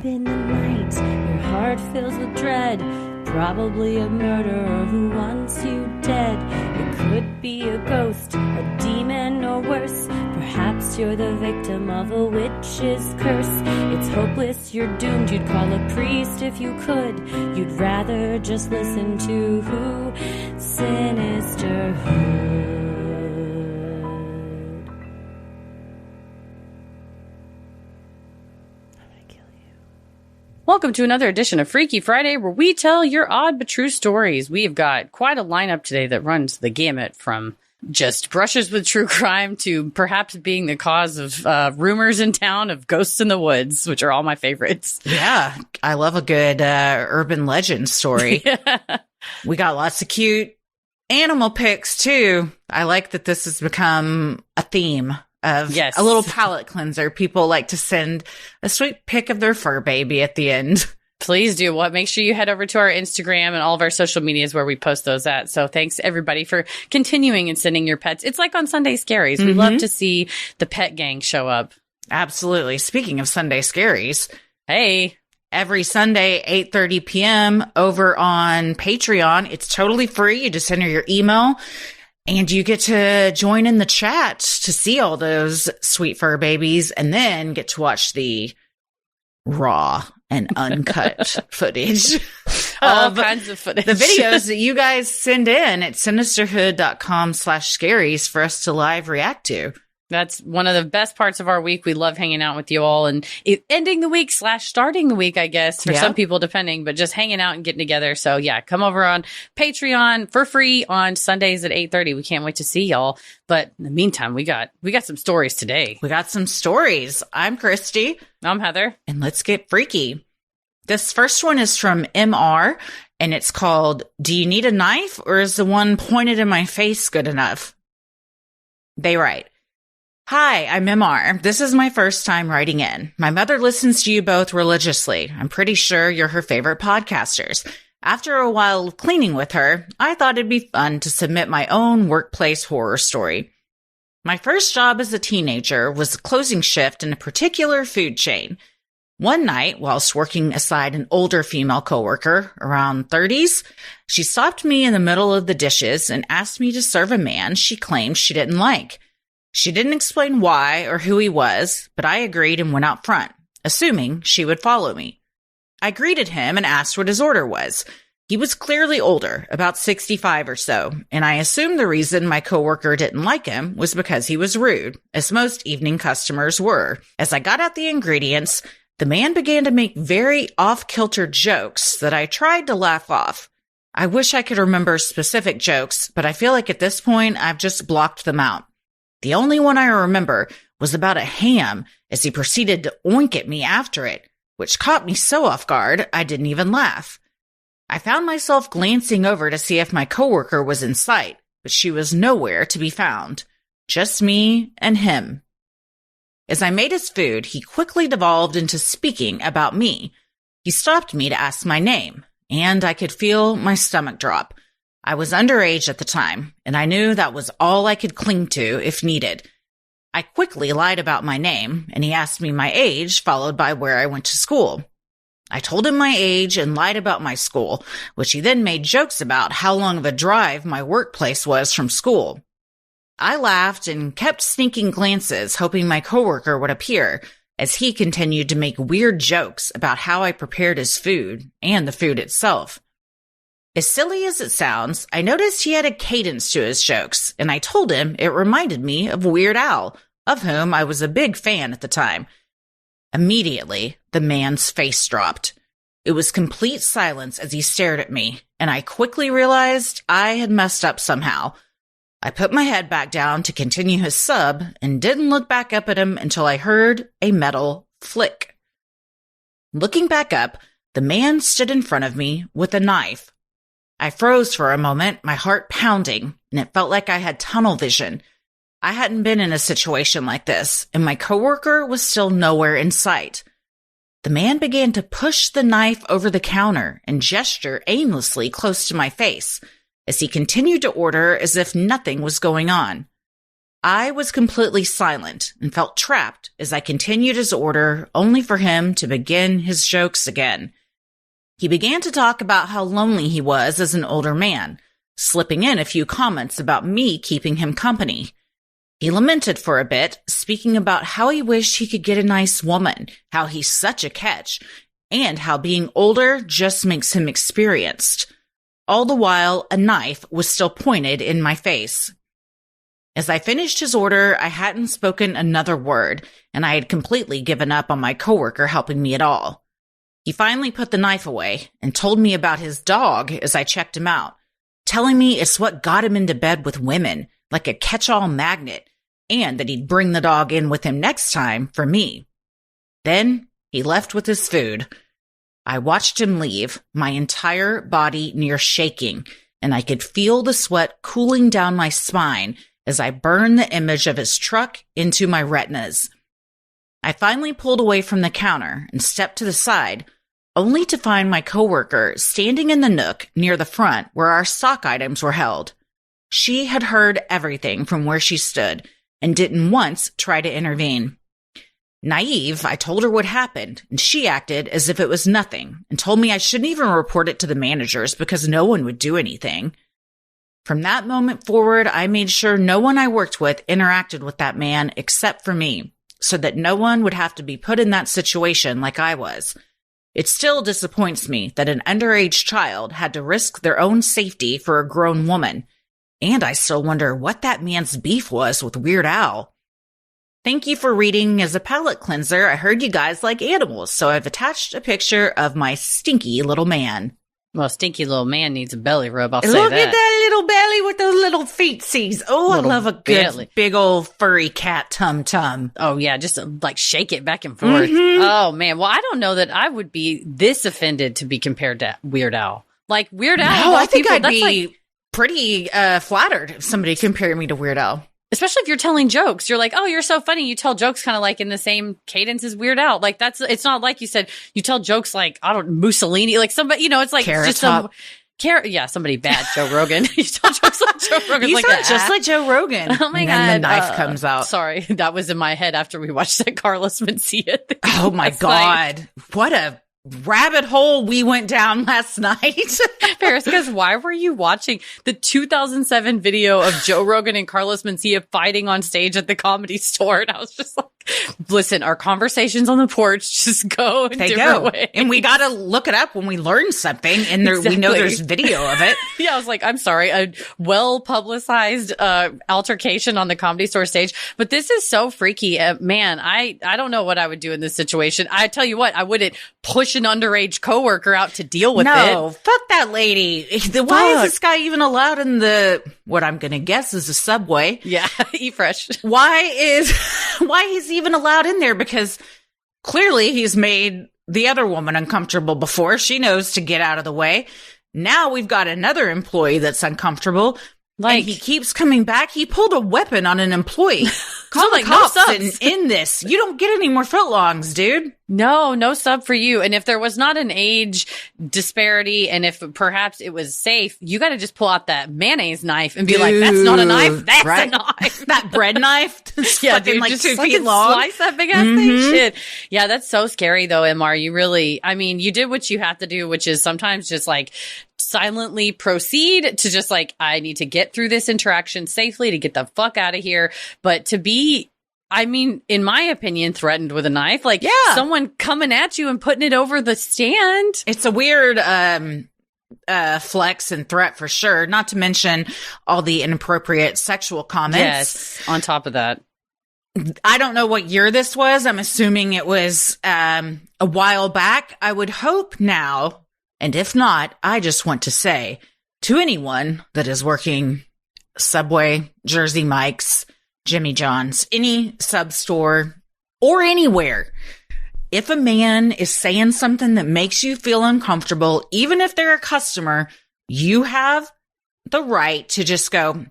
in the night, your heart fills with dread. Probably a murderer who wants you dead. It could be a ghost, a demon, or worse. Perhaps you're the victim of a witch's curse. It's hopeless, you're doomed. You'd call a priest if you could. You'd rather just listen to who? Sinisterhood. Welcome to another edition of Freaky Friday, where we tell your odd but true stories. We've got quite a lineup today that runs the gamut from just brushes with true crime to perhaps being the cause of rumors in town of ghosts in the woods, which are all my favorites. Yeah, I love a good urban legend story. Yeah. We got lots of cute animal pics, too. I like that this has become a theme of a little palate cleanser. People like to send a sweet pic of their fur baby at the end. Please do. Well, make sure you head over to our Instagram and all of our social medias where we post those at. So thanks everybody for continuing and sending your pets. It's like on Sunday Scaries. We love to see the pet gang show up. Absolutely. Speaking of Sunday Scaries. Hey. Every Sunday, 8:30 p.m. over on Patreon. It's totally free. You just enter your email. And you get to join in the chat to see all those sweet fur babies and then get to watch the raw and uncut footage. All kinds of footage. The videos that you guys send in at sinisterhood.com/scaries for us to live react to. That's one of the best parts of our week. We love hanging out with you all and ending the week / starting the week, I guess, for some people, depending, but just hanging out and getting together. So yeah, come over on Patreon for free on Sundays at 8:30. We can't wait to see y'all. But in the meantime, we got some stories today. We got some stories. I'm Christy. I'm Heather. And let's get freaky. This first one is from MR and it's called, "Do you need a knife or is the one pointed in my face good enough?" They write, "Hi, I'm MR. This is my first time writing in. My mother listens to you both religiously. I'm pretty sure you're her favorite podcasters. After a while of cleaning with her, I thought it'd be fun to submit my own workplace horror story. My first job as a teenager was a closing shift in a particular food chain. One night, whilst working aside an older female coworker, around 30s, she stopped me in the middle of the dishes and asked me to serve a man she claimed she didn't like. She didn't explain why or who he was, but I agreed and went out front, assuming she would follow me. I greeted him and asked what his order was. He was clearly older, about 65 or so, and I assumed the reason my coworker didn't like him was because he was rude, as most evening customers were. As I got out the ingredients, the man began to make very off-kilter jokes that I tried to laugh off. I wish I could remember specific jokes, but I feel like at this point I've just blocked them out. The only one I remember was about a ham as he proceeded to oink at me after it, which caught me so off guard I didn't even laugh. I found myself glancing over to see if my coworker was in sight, but she was nowhere to be found. Just me and him. As I made his food, he quickly devolved into speaking about me. He stopped me to ask my name, and I could feel my stomach drop. I was underage at the time, and I knew that was all I could cling to if needed. I quickly lied about my name, and he asked me my age, followed by where I went to school. I told him my age and lied about my school, which he then made jokes about how long of a drive my workplace was from school. I laughed and kept sneaking glances, hoping my coworker would appear, as he continued to make weird jokes about how I prepared his food and the food itself. As silly as it sounds, I noticed he had a cadence to his jokes, and I told him it reminded me of Weird Al, of whom I was a big fan at the time. Immediately, the man's face dropped. It was complete silence as he stared at me, and I quickly realized I had messed up somehow. I put my head back down to continue his sub and didn't look back up at him until I heard a metal flick. Looking back up, the man stood in front of me with a knife. I froze for a moment, my heart pounding, and it felt like I had tunnel vision. I hadn't been in a situation like this, and my coworker was still nowhere in sight. The man began to push the knife over the counter and gesture aimlessly close to my face, as he continued to order as if nothing was going on. I was completely silent and felt trapped as I continued his order, only for him to begin his jokes again. He began to talk about how lonely he was as an older man, slipping in a few comments about me keeping him company. He lamented for a bit, speaking about how he wished he could get a nice woman, how he's such a catch, and how being older just makes him experienced. All the while, a knife was still pointed in my face. As I finished his order, I hadn't spoken another word, and I had completely given up on my coworker helping me at all. He finally put the knife away and told me about his dog as I checked him out, telling me it's what got him into bed with women, like a catch-all magnet, and that he'd bring the dog in with him next time for me. Then he left with his food. I watched him leave, my entire body near shaking, and I could feel the sweat cooling down my spine as I burned the image of his truck into my retinas. I finally pulled away from the counter and stepped to the side, only to find my coworker standing in the nook near the front where our stock items were held. She had heard everything from where she stood and didn't once try to intervene. Naive, I told her what happened, and she acted as if it was nothing and told me I shouldn't even report it to the managers because no one would do anything. From that moment forward, I made sure no one I worked with interacted with that man except for me, so that no one would have to be put in that situation like I was. It still disappoints me that an underage child had to risk their own safety for a grown woman, and I still wonder what that man's beef was with Weird Al. Thank you for reading as a palate cleanser. I heard you guys like animals, so I've attached a picture of my stinky little man. Well, stinky little man needs a belly rub, I'll say Look that. at that little belly with those little feetsies. Oh, I love a good belly. big old furry cat tum-tum. Oh, yeah, just like shake it back and forth. Mm-hmm. Oh, man. Well, I don't know that I would be this offended to be compared to Weird Al. Like, Weird Al, No, I think I'd that's be like, pretty flattered if somebody compared me to Weird Al. especially if you're telling jokes. You're like, oh, you're so funny. You tell jokes kind of like in the same cadence as Weird Al. Like, it's not like you said, you tell jokes like, I don't, Mussolini, like somebody, it's like Carrot just Top. somebody bad, Joe Rogan. You tell jokes like Joe Rogan. You like sound that. just like Joe Rogan. Oh my and God. then the knife comes out. Sorry. That was in my head after we watched that Carlos Mencia thing. Oh my last night. God. What a rabbit hole we went down last night. Paris, because why were you watching the 2007 video of Joe Rogan and Carlos Mencia fighting on stage at the Comedy Store? And I was just like, listen, our conversations on the porch just go in different ways. And we got to look it up when we learn something. And we know there's video of it. Yeah, I was like, I'm sorry, a well-publicized altercation on the Comedy Store stage. But this is so freaky. Man, I don't know what I would do in this situation. I tell you what, I wouldn't push an underage coworker out to deal with it. No, fuck that lady. Why is this guy even allowed in what I'm going to guess is a Subway? Yeah, eat fresh. Why he's even allowed in there? Because clearly he's made the other woman uncomfortable before. She knows to get out of the way. Now we've got another employee that's uncomfortable. Like, and he keeps coming back. He pulled a weapon on an employee. Call the cops and end this. You don't get any more footlongs, dude. No sub for you. And if there was not an age disparity and if perhaps it was safe, you got to just pull out that mayonnaise knife and be like, that's not a knife. That's a knife. That bread knife. Yeah, dude, like just 2 feet long. Slice that big ass thing. Shit. Yeah, that's so scary though, MR. You really, you did what you have to do, which is sometimes just like silently proceed to just like, I need to get through this interaction safely to get the fuck out of here. But to be, in my opinion, threatened with a knife, like someone coming at you and putting it over the stand. It's a weird flex and threat for sure. Not to mention all the inappropriate sexual comments. Yes, on top of that. I don't know what year this was. I'm assuming it was a while back. I would hope now, and if not, I just want to say to anyone that is working Subway, Jersey Mike's, Jimmy John's, any sub store or anywhere, if a man is saying something that makes you feel uncomfortable, even if they're a customer, you have the right to just go,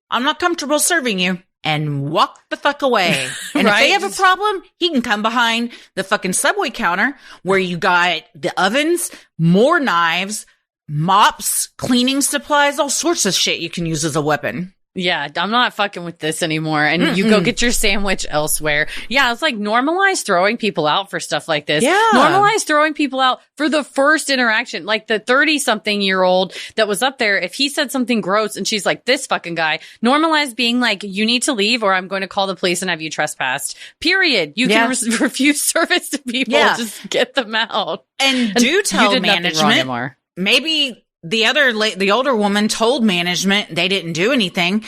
I'm not comfortable serving you, and walk the fuck away. And Right? if they have a problem, he can come behind the fucking Subway counter where you got the ovens, more knives, mops, cleaning supplies, all sorts of shit you can use as a weapon. Yeah, I'm not fucking with this anymore. And you go get your sandwich elsewhere. Yeah, it's like normalize throwing people out for stuff like this. Yeah. Normalize throwing people out for the first interaction. Like the 30-something-year-old that was up there, if he said something gross and she's like, this fucking guy, normalize being like, you need to leave or I'm going to call the police and have you trespassed. Period. You can refuse service to people. Yeah. Just get them out. And do tell management. Wrong, maybe the older woman told management they didn't do anything.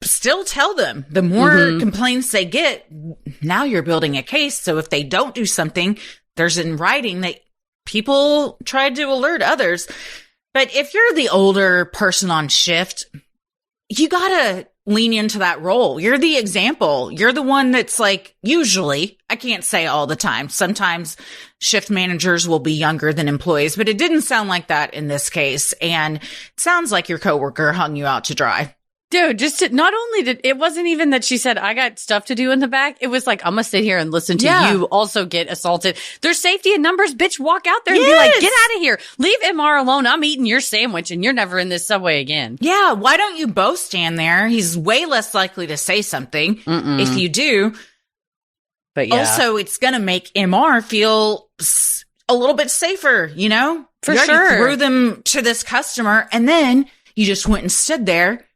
Still tell them. The more complaints they get, now you're building a case. So if they don't do something, there's in writing that people tried to alert others. But if you're the older person on shift, you gotta lean into that role. You're the example. You're the one that's like, usually, I can't say all the time. Sometimes shift managers will be younger than employees, but it didn't sound like that in this case. And it sounds like your coworker hung you out to dry. Dude, not only did it wasn't even that she said, I got stuff to do in the back. It was like, I'm going to sit here and listen to you also get assaulted. There's safety in numbers, bitch. Walk out there and be like, get out of here. Leave MR alone. I'm eating your sandwich and you're never in this subway again. Yeah. Why don't you both stand there? He's way less likely to say something if you do. But yeah. Also, it's going to make MR feel a little bit safer, you know? For you sure. Threw them to this customer and then you just went and stood there.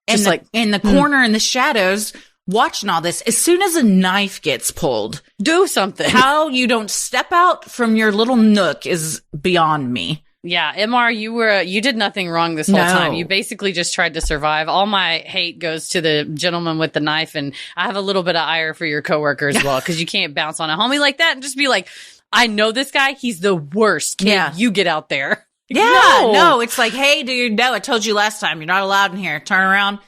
Just In the corner in the shadows, watching all this. As soon as a knife gets pulled, do something. How you don't step out from your little nook is beyond me. Yeah, MR, you did nothing wrong this whole time. You basically just tried to survive. All my hate goes to the gentleman with the knife, and I have a little bit of ire for your coworker as well, because you can't bounce on a homie like that and just be like, I know this guy. He's the worst. Kid, you get out there. Yeah, no, it's like, hey, dude, no, I told you last time, you're not allowed in here. Turn around,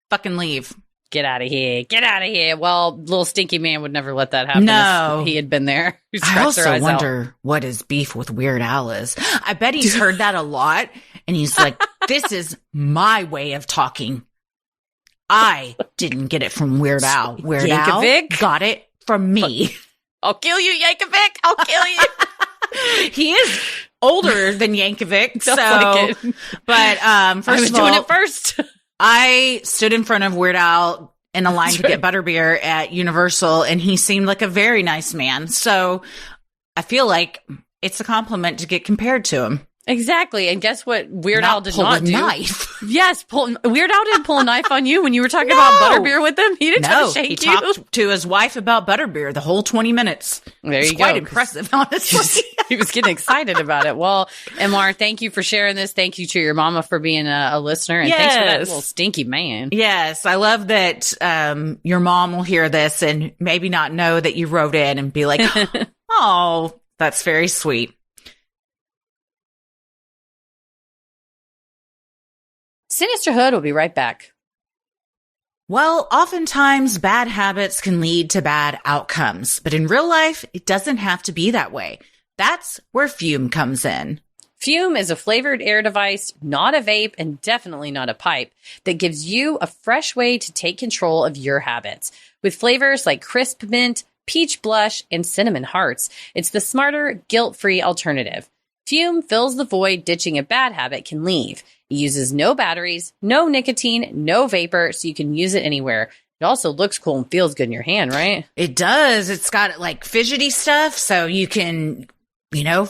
fucking leave. Get out of here. Get out of here. Well, little stinky man would never let that happen if he had been there. I also wonder what his beef with Weird Al is. I bet he's heard that a lot, and he's like, this is my way of talking. I didn't get it from Weird Al. Weird Al got it from me. I'll kill you, Yankovic. I'll kill you. He is older than Yankovic, so. Like but first of all, doing it first. I stood in front of Weird Al in a line to get butterbeer at Universal, and he seemed like a very nice man. So I feel like it's a compliment to get compared to him. Exactly. And guess what Weird Al did not do? Knife. Yes, Weird Al didn't pull a knife on you when you were talking about butterbeer with him. He didn't try to shake you. He talked to his wife about butterbeer the whole 20 minutes. There you go. Quite impressive, honestly. He was getting excited about it. Well, MR, thank you for sharing this. Thank you to your mama for being a listener. And thanks for that little stinky man. Yes. I love that your mom will hear this and maybe not know that you wrote in and be like, oh, that's very sweet. Sinisterhood will be right back. Well, oftentimes bad habits can lead to bad outcomes, but in real life, it doesn't have to be that way. That's where Fume comes in. Fume is a flavored air device, not a vape, and definitely not a pipe, that gives you a fresh way to take control of your habits. With flavors like crisp mint, peach blush, and cinnamon hearts, it's the smarter, guilt-free alternative. Fume fills the void ditching a bad habit can leave. It uses no batteries, no nicotine, no vapor, so you can use it anywhere. It also looks cool and feels good in your hand, right? It does. It's got like fidgety stuff, so you can,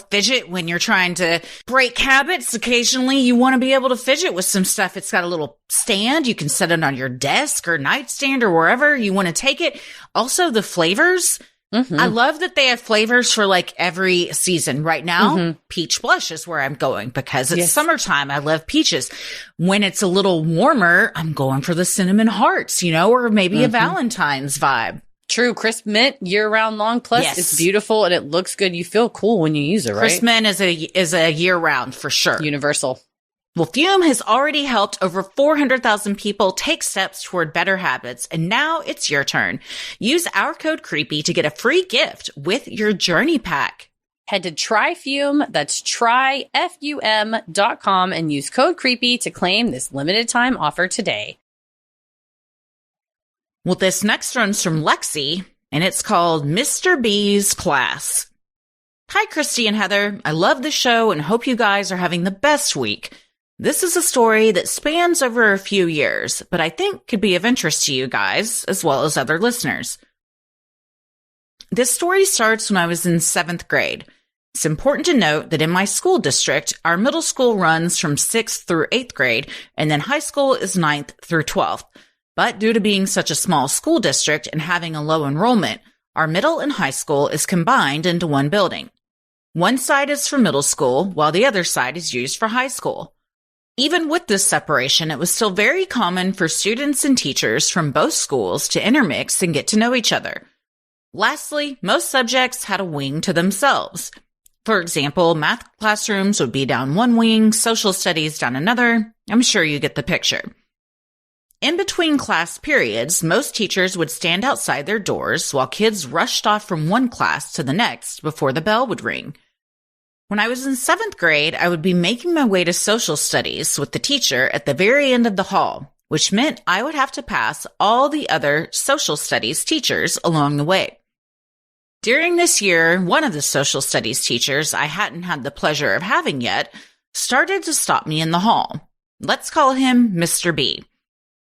fidget when you're trying to break habits. Occasionally, you want to be able to fidget with some stuff. It's got a little stand. You can set it on your desk or nightstand or wherever you want to take it. Also, the flavors. I love that they have flavors for like every season. Right now, peach blush is where I'm going because it's summertime. I love peaches. When it's a little warmer, I'm going for the cinnamon hearts, or maybe a Valentine's vibe. True. Crisp mint, year-round long. Plus, it's beautiful and it looks good. You feel cool when you use it, right? Crisp mint is a year-round for sure. Universal. Well, Fume has already helped over 400,000 people take steps toward better habits, and now it's your turn. Use our code CREEPY to get a free gift with your journey pack. Head to TryFume, that's tryfum.com, and use code CREEPY to claim this limited time offer today. Well, this next one's from Lexi, and it's called Mr. B's Class. Hi, Christy and Heather. I love the show and hope you guys are having the best week. This is a story that spans over a few years, but I think could be of interest to you guys, as well as other listeners. This story starts when I was in 7th grade. It's important to note that in my school district, our middle school runs from 6th through 8th grade, and then high school is 9th through 12th. But due to being such a small school district and having a low enrollment, our middle and high school is combined into one building. One side is for middle school, while the other side is used for high school. Even with this separation, it was still very common for students and teachers from both schools to intermix and get to know each other. Lastly, most subjects had a wing to themselves. For example, math classrooms would be down one wing, social studies down another. I'm sure you get the picture. In between class periods, most teachers would stand outside their doors while kids rushed off from one class to the next before the bell would ring. When I was in 7th grade, I would be making my way to social studies with the teacher at the very end of the hall, which meant I would have to pass all the other social studies teachers along the way. During this year, one of the social studies teachers I hadn't had the pleasure of having yet started to stop me in the hall. Let's call him Mr. B.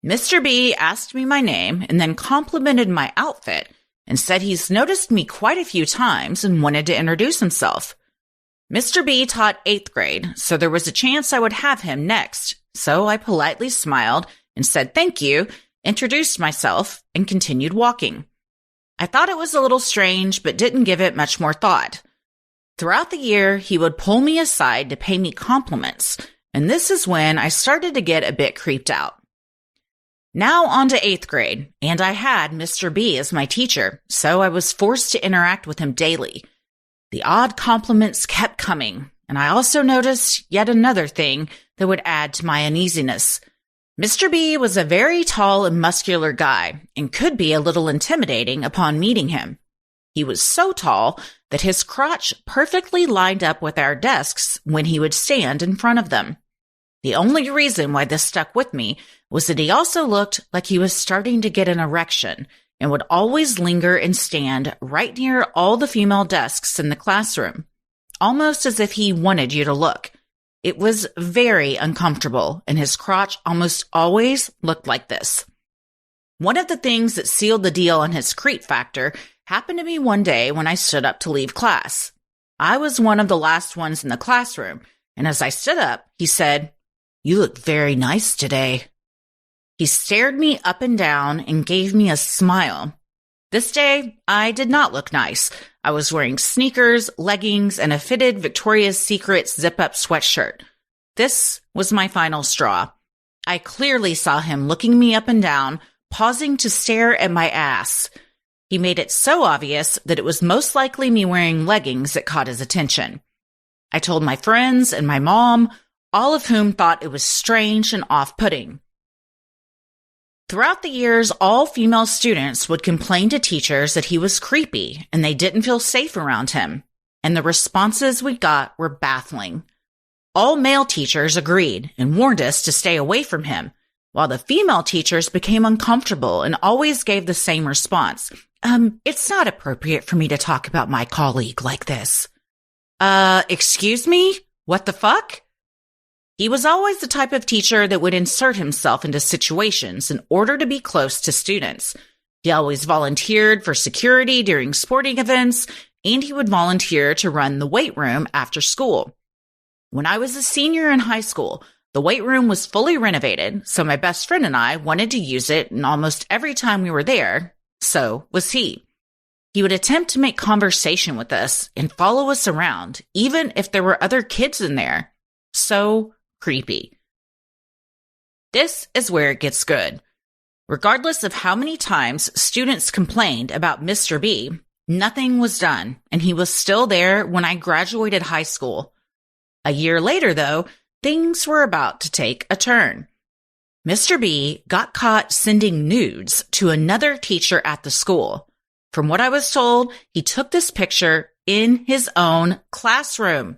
Mr. B asked me my name and then complimented my outfit and said he's noticed me quite a few times and wanted to introduce himself. Mr. B taught 8th grade, so there was a chance I would have him next. So I politely smiled and said thank you, introduced myself, and continued walking. I thought it was a little strange, but didn't give it much more thought. Throughout the year, he would pull me aside to pay me compliments, and this is when I started to get a bit creeped out. Now on to 8th grade, and I had Mr. B as my teacher, so I was forced to interact with him daily. The odd compliments kept coming, and I also noticed yet another thing that would add to my uneasiness. Mr. B was a very tall and muscular guy and could be a little intimidating upon meeting him. He was so tall that his crotch perfectly lined up with our desks when he would stand in front of them. The only reason why this stuck with me was that he also looked like he was starting to get an erection and would always linger and stand right near all the female desks in the classroom, almost as if he wanted you to look. It was very uncomfortable, and his crotch almost always looked like this. One of the things that sealed the deal on his creep factor happened to me one day when I stood up to leave class. I was one of the last ones in the classroom, and as I stood up, he said, "You look very nice today." He stared me up and down and gave me a smile. This day, I did not look nice. I was wearing sneakers, leggings, and a fitted Victoria's Secret zip-up sweatshirt. This was my final straw. I clearly saw him looking me up and down, pausing to stare at my ass. He made it so obvious that it was most likely me wearing leggings that caught his attention. I told my friends and my mom, all of whom thought it was strange and off-putting. Throughout the years, all female students would complain to teachers that he was creepy and they didn't feel safe around him, and the responses we got were baffling. All male teachers agreed and warned us to stay away from him, while the female teachers became uncomfortable and always gave the same response. It's not appropriate for me to talk about my colleague like this. Excuse me? What the fuck? He was always the type of teacher that would insert himself into situations in order to be close to students. He always volunteered for security during sporting events, and he would volunteer to run the weight room after school. When I was a senior in high school, the weight room was fully renovated, so my best friend and I wanted to use it, and almost every time we were there, so was he. He would attempt to make conversation with us and follow us around, even if there were other kids in there. So creepy. This is where it gets good. Regardless of how many times students complained about Mr. B, nothing was done, and he was still there when I graduated high school. A year later, though, things were about to take a turn. Mr. B got caught sending nudes to another teacher at the school. From what I was told, he took this picture in his own classroom.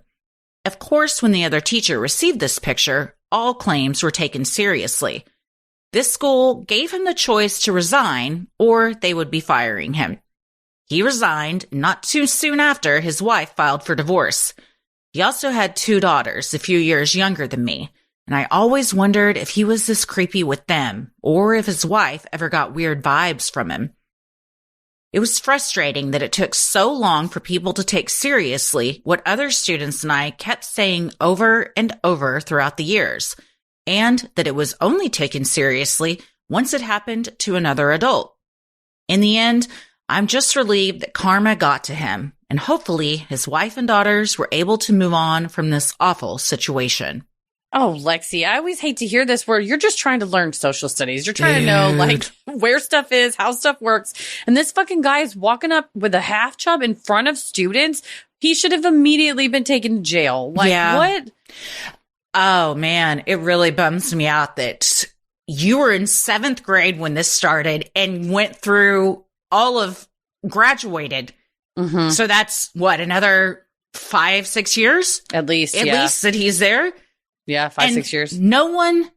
Of course, when the other teacher received this picture, all claims were taken seriously. This school gave him the choice to resign or they would be firing him. He resigned. Not too soon after, his wife filed for divorce. He also had 2 daughters, a few years younger than me, and I always wondered if he was this creepy with them or if his wife ever got weird vibes from him. It was frustrating that it took so long for people to take seriously what other students and I kept saying over and over throughout the years, and that it was only taken seriously once it happened to another adult. In the end, I'm just relieved that karma got to him, and hopefully his wife and daughters were able to move on from this awful situation. Oh, Lexi, I always hate to hear this where you're just trying to learn social studies. You're trying to know, like, where stuff is, how stuff works. And this fucking guy is walking up with a half chub in front of students. He should have immediately been taken to jail. Like, what? Oh, man, it really bums me out that you were in 7th grade when this started and went through graduated. Mm-hmm. So that's another 5-6 years? At least that he's there? Yeah, 5-6 years. No one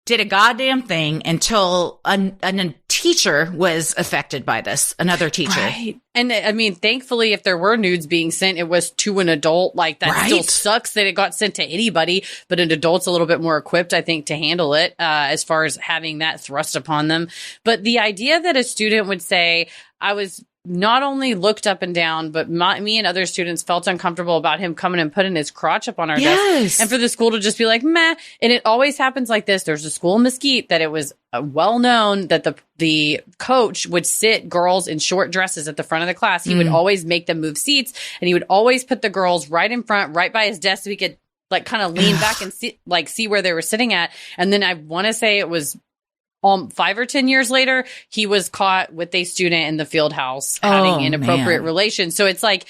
did a goddamn thing until a teacher was affected by this, another teacher. Right. And I mean, thankfully, if there were nudes being sent, it was to an adult. Like, that still sucks that it got sent to anybody, but an adult's a little bit more equipped, I think, to handle it as far as having that thrust upon them. But the idea that a student would say, I was not only looked up and down, but me and other students felt uncomfortable about him coming and putting his crotch up on our desk. And for the school to just be like, meh. And it always happens like this. There's a school in Mesquite that it was well known that the coach would sit girls in short dresses at the front of the class. He would always make them move seats, and he would always put the girls right in front, right by his desk, so he could like kind of lean back and see where they were sitting at. And then I want to say it was 5 or 10 years later, he was caught with a student in the field house having inappropriate relations. So it's like,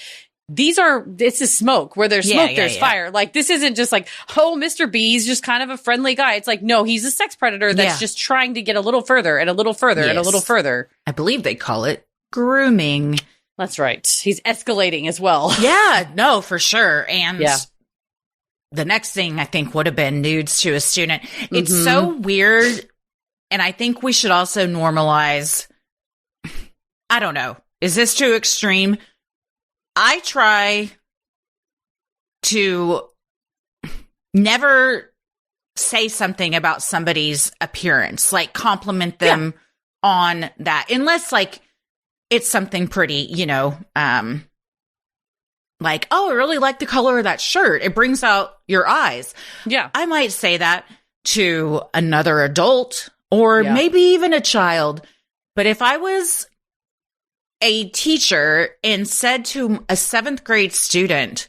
it's a smoke. Where there's smoke, there's fire. Like, this isn't just like, oh, Mr. B's just kind of a friendly guy. It's like, no, he's a sex predator that's just trying to get a little further and a little further and a little further. I believe they call it grooming. That's right. He's escalating as well. Yeah, no, for sure. And the next thing I think would have been nudes to a student. It's so weird. And I think we should also normalize, I don't know, is this too extreme? I try to never say something about somebody's appearance, like compliment them on that, unless like it's something pretty, like, oh, I really like the color of that shirt. It brings out your eyes. Yeah. I might say that to another adult. Or maybe even a child. But if I was a teacher and said to a 7th grade student,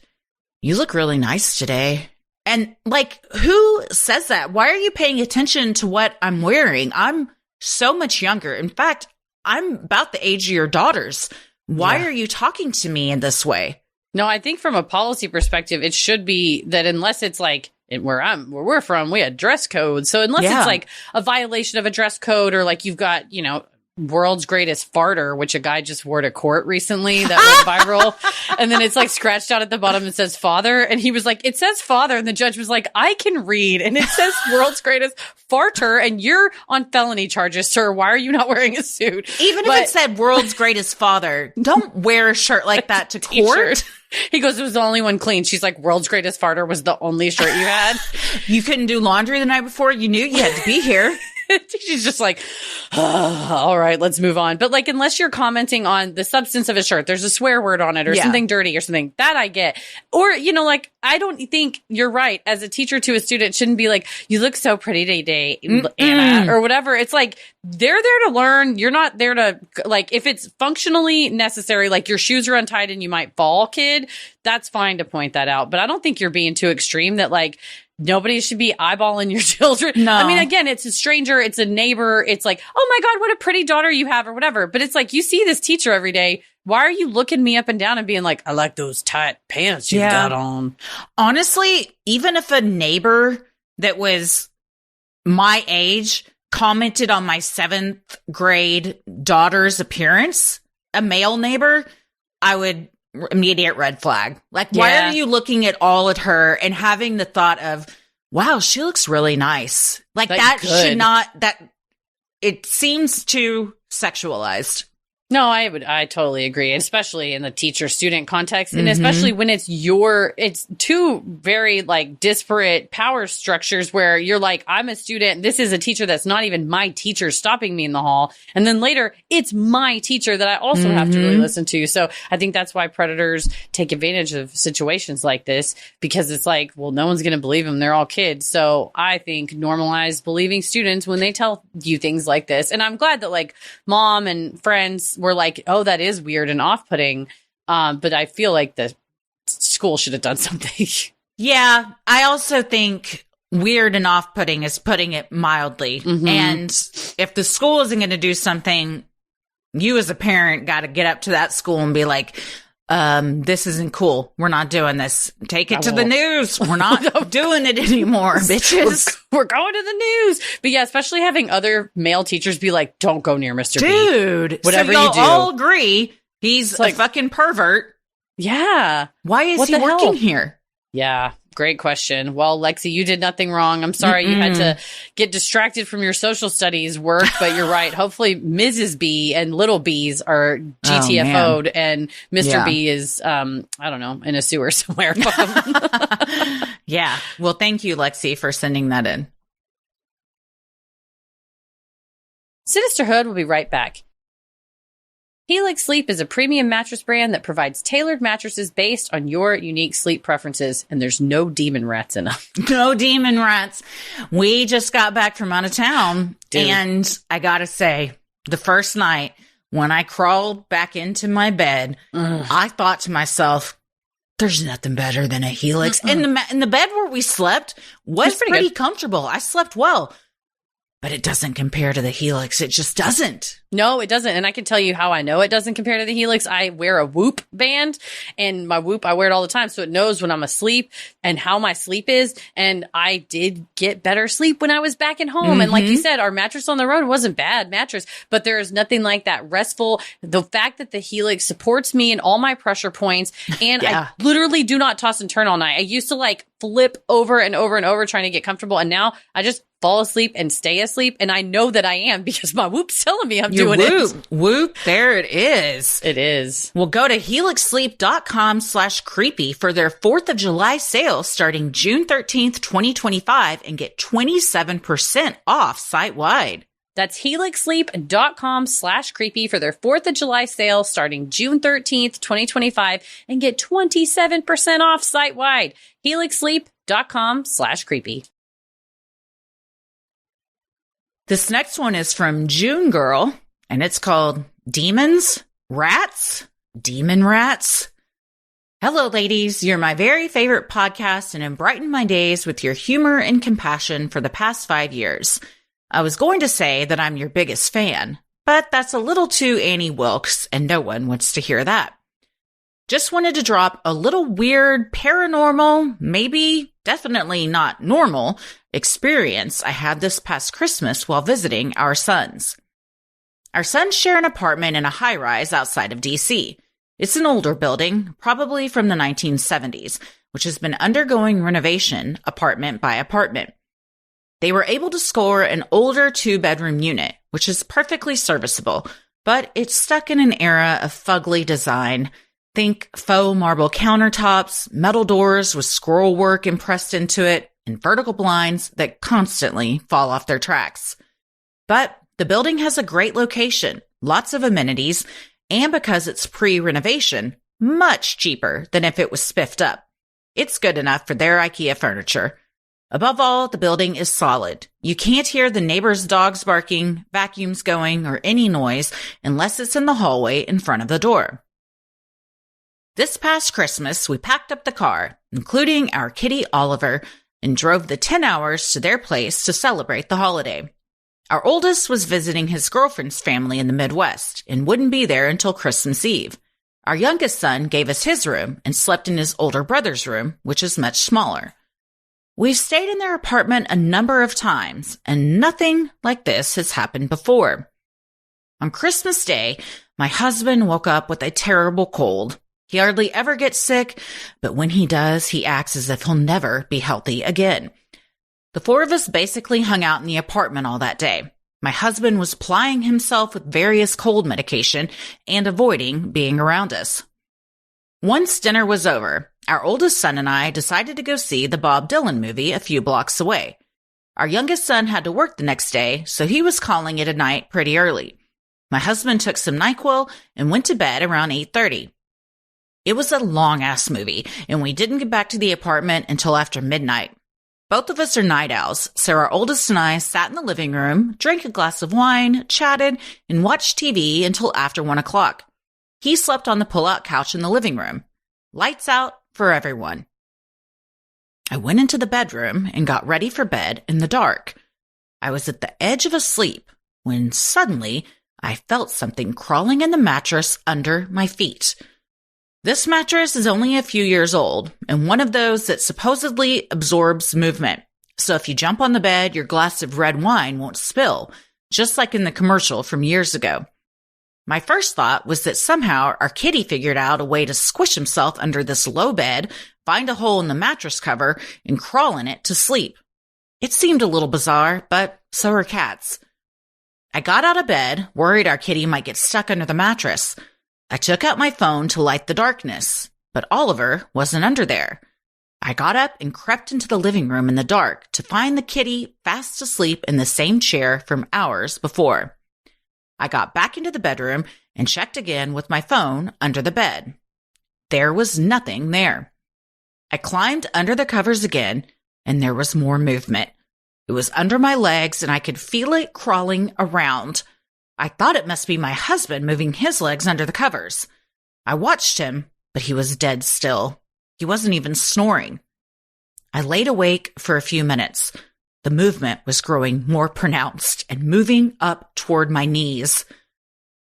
you look really nice today. And like, who says that? Why are you paying attention to what I'm wearing? I'm so much younger. In fact, I'm about the age of your daughters. Why are you talking to me in this way? No, I think from a policy perspective, it should be that unless it's like, where we're from, we had dress codes. So unless it's like a violation of a dress code, or like you've got, world's greatest farter, which a guy just wore to court recently that went viral. And then it's like scratched out at the bottom and says father. And he was like, it says father. And the judge was like, I can read. And it says world's greatest farter. And you're on felony charges, sir. Why are you not wearing a suit? Even if it said world's greatest father, don't wear a shirt like that to court. He goes, it was the only one clean. She's like, world's greatest farter was the only shirt you had. You couldn't do laundry the night before. You knew you had to be here. She's just like, all right, let's move on. But like, unless you're commenting on the substance of a shirt, there's a swear word on it or something dirty or something, that I get. Or, like, I don't think you're right. As a teacher to a student, shouldn't be like, you look so pretty today, Anna, or whatever. It's like, they're there to learn. You're not there to, like, if it's functionally necessary, like your shoes are untied and you might fall, kid, that's fine to point that out. But I don't think you're being too extreme that, like, nobody should be eyeballing your children. No. I mean, again, it's a stranger, it's a neighbor. It's like, oh my God, what a pretty daughter you have or whatever. But it's like, you see this teacher every day. Why are you looking me up and down and being like, I like those tight pants you've got on? Honestly, even if a neighbor that was my age commented on my 7th grade daughter's appearance, a male neighbor, I would immediate red flag. Like, why are you looking at her and having the thought of, wow, she looks really nice? Like, that should not, it seems too sexualized. No, I totally agree, especially in the teacher-student context, and especially when it's two very like disparate power structures where you're like, I'm a student, this is a teacher that's not even my teacher stopping me in the hall, and then later it's my teacher that I also have to really listen to. So I think that's why predators take advantage of situations like this, because it's like, well, no one's going to believe them. They're all kids. So I think normalize believing students when they tell you things like this. And I'm glad that like mom and friends were like, oh, that is weird and off-putting. But I feel like the school should have done something. Yeah, I also think weird and off-putting is putting it mildly. And if the school isn't going to do something, you as a parent got to get up to that school and be like, this isn't cool. We're not doing this. Take it to the news. We're not doing it anymore, bitches. We're going to the news. But yeah, especially having other male teachers be like, don't go near Mr. Dude, B. Whatever so you do. all agree he's a fucking pervert. Yeah. Why is he working here? Yeah. Great question. Well, Lexi, you did nothing wrong. I'm sorry you had to get distracted from your social studies work, but you're right. Hopefully Mrs. B and little B's are GTFO'd and Mr. B is, I don't know, in a sewer somewhere. Yeah. Well, thank you, Lexi, for sending that in. Sinisterhood will be right back. Helix Sleep is a premium mattress brand that provides tailored mattresses based on your unique sleep preferences, and there's no demon rats in them. No demon rats. We just got back from out of town, and I gotta say, the first night when I crawled back into my bed, I thought to myself, there's nothing better than a Helix. And the bed where we slept was pretty comfortable. I slept well. But it doesn't compare to the Helix. It just doesn't. No, it doesn't. And I can tell you how I know it doesn't compare to the Helix. I wear a Whoop band, and my Whoop, I wear it all the time. So it knows when I'm asleep and how my sleep is. And I did get better sleep when I was back at home. And like you said, our mattress on the road wasn't bad mattress, but there is nothing like that restful. The fact that the Helix supports me in all my pressure points, and I literally do not toss and turn all night. I used to like flip over and over and over trying to get comfortable. And now I just fall asleep and stay asleep. And I know that I am because my Whoop's telling me I'm doing it. Whoop, there it is. It is. Well, go to helixsleep.com/creepy for their 4th of July sale starting June 13th, 2025 and get 27% off site-wide. That's helixsleep.com/creepy for their 4th of July sale starting June 13th, 2025 and get 27% off site-wide. helixsleep.com/creepy. This next one is from June Girl, and it's called Demons, Rats, Demon Rats. Hello, ladies. You're my very favorite podcast and have brightened my days with your humor and compassion for the past 5 years. I was going to say that I'm your biggest fan, but that's a little too Annie Wilkes, and no one wants to hear that. Just wanted to drop a little weird, paranormal, maybe, definitely not normal experience I had this past Christmas while visiting our sons. Our sons share an apartment in a high-rise outside of D.C. It's an older building, probably from the 1970s, which has been undergoing renovation apartment by apartment. They were able to score an older 2-bedroom unit, which is perfectly serviceable, but it's stuck in an era of fugly design. Think faux marble countertops, metal doors with scroll work impressed into it, and vertical blinds that constantly fall off their tracks. But the building has a great location, lots of amenities, and because it's pre-renovation, much cheaper than if it was spiffed up. It's good enough for their IKEA furniture. Above all, the building is solid. You can't hear the neighbor's dogs barking, vacuums going, or any noise unless it's in the hallway in front of the door. This past Christmas, we packed up the car, including our kitty Oliver, and drove the 10 hours to their place to celebrate the holiday. Our oldest was visiting his girlfriend's family in the Midwest and wouldn't be there until Christmas Eve. Our youngest son gave us his room and slept in his older brother's room, which is much smaller. We've stayed in their apartment a number of times, and nothing like this has happened before. On Christmas Day, my husband woke up with a terrible cold. He hardly ever gets sick, but when he does, he acts as if he'll never be healthy again. The 4 of us basically hung out in the apartment all that day. My husband was plying himself with various cold medication and avoiding being around us. Once dinner was over, our oldest son and I decided to go see the Bob Dylan movie a few blocks away. Our youngest son had to work the next day, so he was calling it a night pretty early. My husband took some NyQuil and went to bed around 8:30. It was a long-ass movie, and we didn't get back to the apartment until after midnight. Both of us are night owls, so our oldest and I sat in the living room, drank a glass of wine, chatted, and watched TV until after 1 o'clock. He slept on the pull-out couch in the living room. Lights out for everyone. I went into the bedroom and got ready for bed in the dark. I was at the edge of a sleep when suddenly I felt something crawling in the mattress under my feet. This mattress is only a few years old and one of those that supposedly absorbs movement. So if you jump on the bed, your glass of red wine won't spill, just like in the commercial from years ago. My first thought was that somehow our kitty figured out a way to squish himself under this low bed, find a hole in the mattress cover, and crawl in it to sleep. It seemed a little bizarre, but so are cats. I got out of bed, worried our kitty might get stuck under the mattress. I took out my phone to light the darkness, but Oliver wasn't under there. I got up and crept into the living room in the dark to find the kitty fast asleep in the same chair from hours before. I got back into the bedroom and checked again with my phone under the bed. There was nothing there. I climbed under the covers again, and there was more movement. It was under my legs, and I could feel it crawling around. I thought it must be my husband moving his legs under the covers. I watched him, but he was dead still. He wasn't even snoring. I laid awake for a few minutes. The movement was growing more pronounced and moving up toward my knees.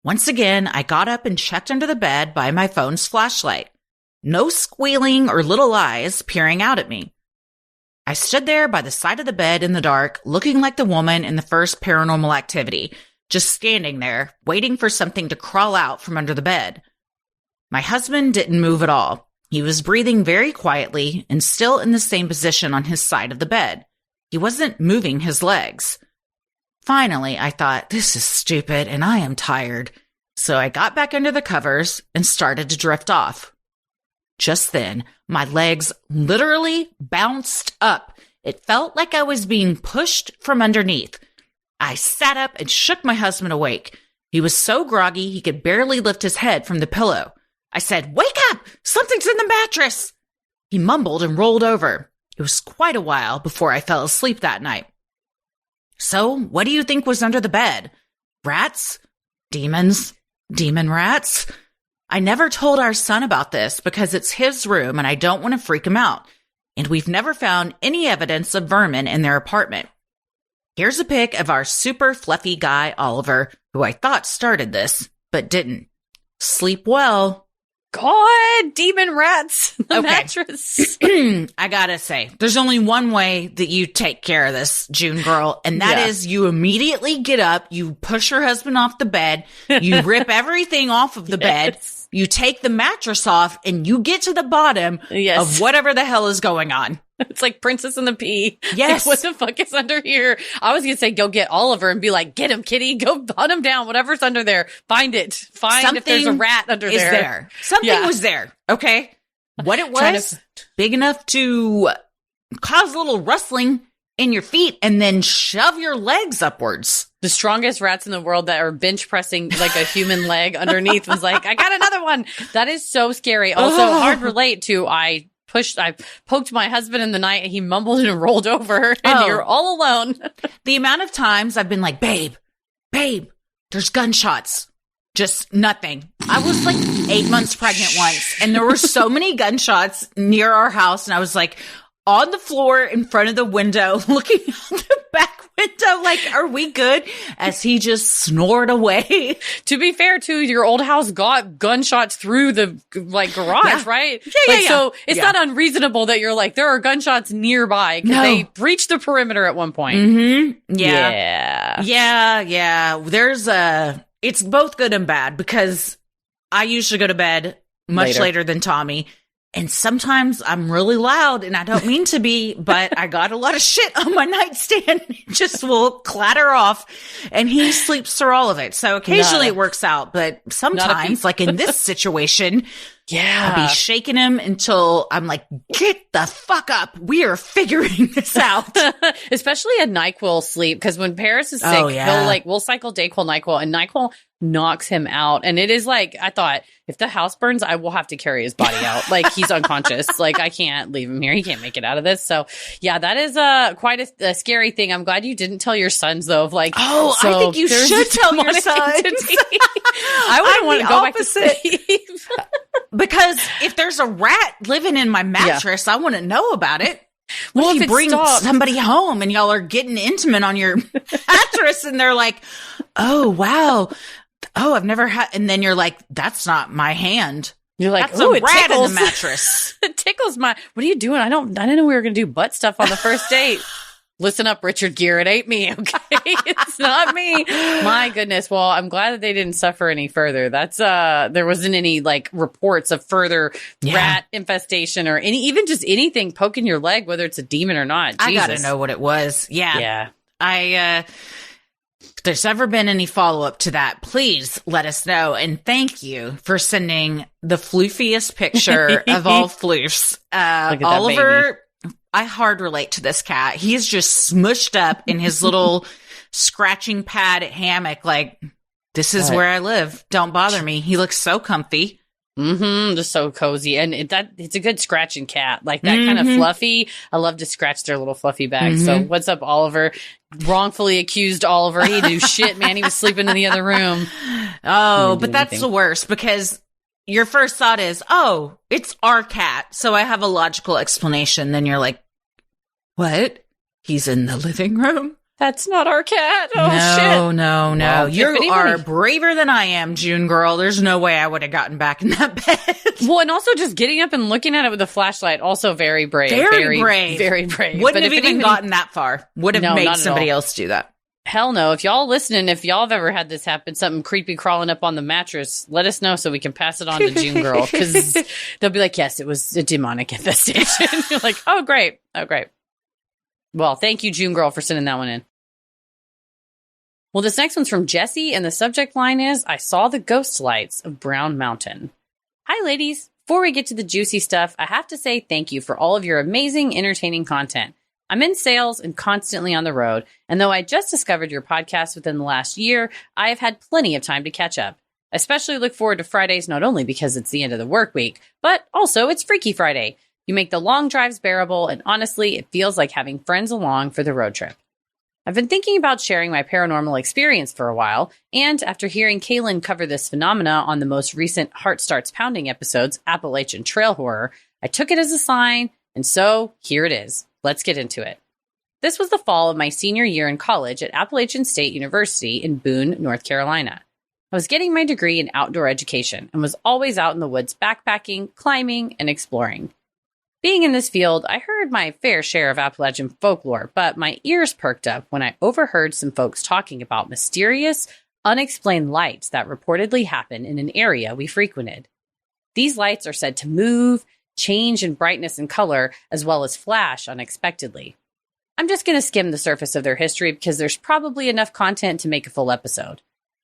Once again, I got up and checked under the bed by my phone's flashlight. No squealing or little eyes peering out at me. I stood there by the side of the bed in the dark, looking like the woman in the first Paranormal Activity, just standing there, waiting for something to crawl out from under the bed. My husband didn't move at all. He was breathing very quietly and still in the same position on his side of the bed. He wasn't moving his legs. Finally, I thought, this is stupid and I am tired. So I got back under the covers and started to drift off. Just then, my legs literally bounced up. It felt like I was being pushed from underneath. I sat up and shook my husband awake. He was so groggy he could barely lift his head from the pillow. I said, "Wake up! Something's in the mattress!" He mumbled and rolled over. It was quite a while before I fell asleep that night. So, what do you think was under the bed? Rats? Demons? Demon rats? I never told our son about this because it's his room and I don't want to freak him out. And we've never found any evidence of vermin in their apartment. Here's a pic of our super fluffy guy, Oliver, who I thought started this, but didn't. Sleep well. God, demon rats, the mattress. I gotta say, there's only one way that you take care of this, June girl, and that is you immediately get up, you push your husband off the bed, you rip everything off of the bed, you take the mattress off, and you get to the bottom of whatever the hell is going on. It's like Princess and the Pea. Yes. Like, what the fuck is under here? I was going to say, go get Oliver and be like, get him, kitty. Go hunt him down. Whatever's under there. Find it. Find something if there's a rat under there. Something was there. Okay. What it was, big enough to cause a little rustling in your feet and then shove your legs upwards. The strongest rats in the world that are bench pressing like a human leg underneath was like, I got another one. That is so scary. Also hard relate to I poked my husband in the night and he mumbled and rolled over and you're all alone. The amount of times I've been like, babe, there's gunshots. Just nothing. I was like 8 months pregnant once and there were so many gunshots near our house. And I was like on the floor in front of the window, looking out the back window, like, are we good? As he just snored away. To be fair, too, your old house got gunshots through the like garage, right? Yeah. So it's not unreasonable that you're like, there are gunshots nearby because they breached the perimeter at one point. Mm-hmm. Yeah. There's it's both good and bad because I usually go to bed much later than Tommy. And sometimes I'm really loud and I don't mean to be, but I got a lot of shit on my nightstand. It just will clatter off and he sleeps through all of it. So occasionally it works out, but sometimes, like in this situation, I'll be shaking him until I'm like, get the fuck up. We are figuring this out. Especially a NyQuil sleep. Because when Paris is sick, we'll cycle Dayquil, NyQuil, and NyQuil knocks him out. And it is like, I thought, if the house burns, I will have to carry his body out. Like, he's unconscious. Like, I can't leave him here. He can't make it out of this. So, yeah, that is quite a scary thing. I'm glad you didn't tell your sons, though. Of like, I think you should tell your sons. I wouldn't want to go back to sleep. Because if there's a rat living in my mattress, I want to know about it. What if you bring somebody home and y'all are getting intimate on your mattress and they're like, oh, wow. Oh, I've never had. And then you're like, that's not my hand. You're like, that's a rat in the mattress. It tickles my. What are you doing? I didn't know we were going to do butt stuff on the first date. Listen up, Richard Gere. It ain't me. Okay. It's not me. My goodness. Well, I'm glad that they didn't suffer any further. That's, there wasn't any like reports of further rat infestation or even just anything poking your leg, whether it's a demon or not. Jesus. I gotta know what it was. Yeah. If there's ever been any follow-up to that, please let us know. And thank you for sending the floofiest picture of all floofs. Oliver, I hard relate to this cat. He's just smushed up in his little scratching pad hammock. Like, this is where I live. Don't bother me. He looks so comfy. Just so cozy. And it's a good scratching cat. Like that kind of fluffy. I love to scratch their little fluffy bags. So what's up, Oliver? Wrongfully accused Oliver. He didn't do shit, man. He was sleeping in the other room. Oh, but that's the worst because your first thought is, oh, it's our cat. So I have a logical explanation. Then you're like, what? He's in the living room? That's not our cat. Oh, shit. No. Well, you are braver than I am, June girl. There's no way I would have gotten back in that bed. Well, and also just getting up and looking at it with a flashlight, also very brave. Very brave. Very brave. Wouldn't have even gotten that far. Would have made somebody else do that. Hell no. If y'all listening, if y'all have ever had this happen, something creepy crawling up on the mattress, let us know so we can pass it on to June girl. Because they'll be like, yes, it was a demonic infestation. You're like, oh, great. Well, thank you, June girl, for sending that one in. Well, this next one's from Jesse, and the subject line is, I saw the ghost lights of Brown Mountain. Hi, ladies. Before we get to the juicy stuff, I have to say thank you for all of your amazing, entertaining content. I'm in sales and constantly on the road, and though I just discovered your podcast within the last year, I have had plenty of time to catch up. I especially look forward to Fridays not only because it's the end of the work week, but also it's Freaky Friday. You make the long drives bearable, and honestly, it feels like having friends along for the road trip. I've been thinking about sharing my paranormal experience for a while, and after hearing Kaylin cover this phenomena on the most recent Heart Starts Pounding episodes, Appalachian Trail Horror, I took it as a sign, and so here it is. Let's get into it. This was the fall of my senior year in college at Appalachian State University in Boone, North Carolina. I was getting my degree in outdoor education and was always out in the woods backpacking, climbing, and exploring. Being in this field, I heard my fair share of Appalachian folklore, but my ears perked up when I overheard some folks talking about mysterious, unexplained lights that reportedly happen in an area we frequented. These lights are said to move, change in brightness and color, as well as flash unexpectedly. I'm just going to skim the surface of their history because there's probably enough content to make a full episode.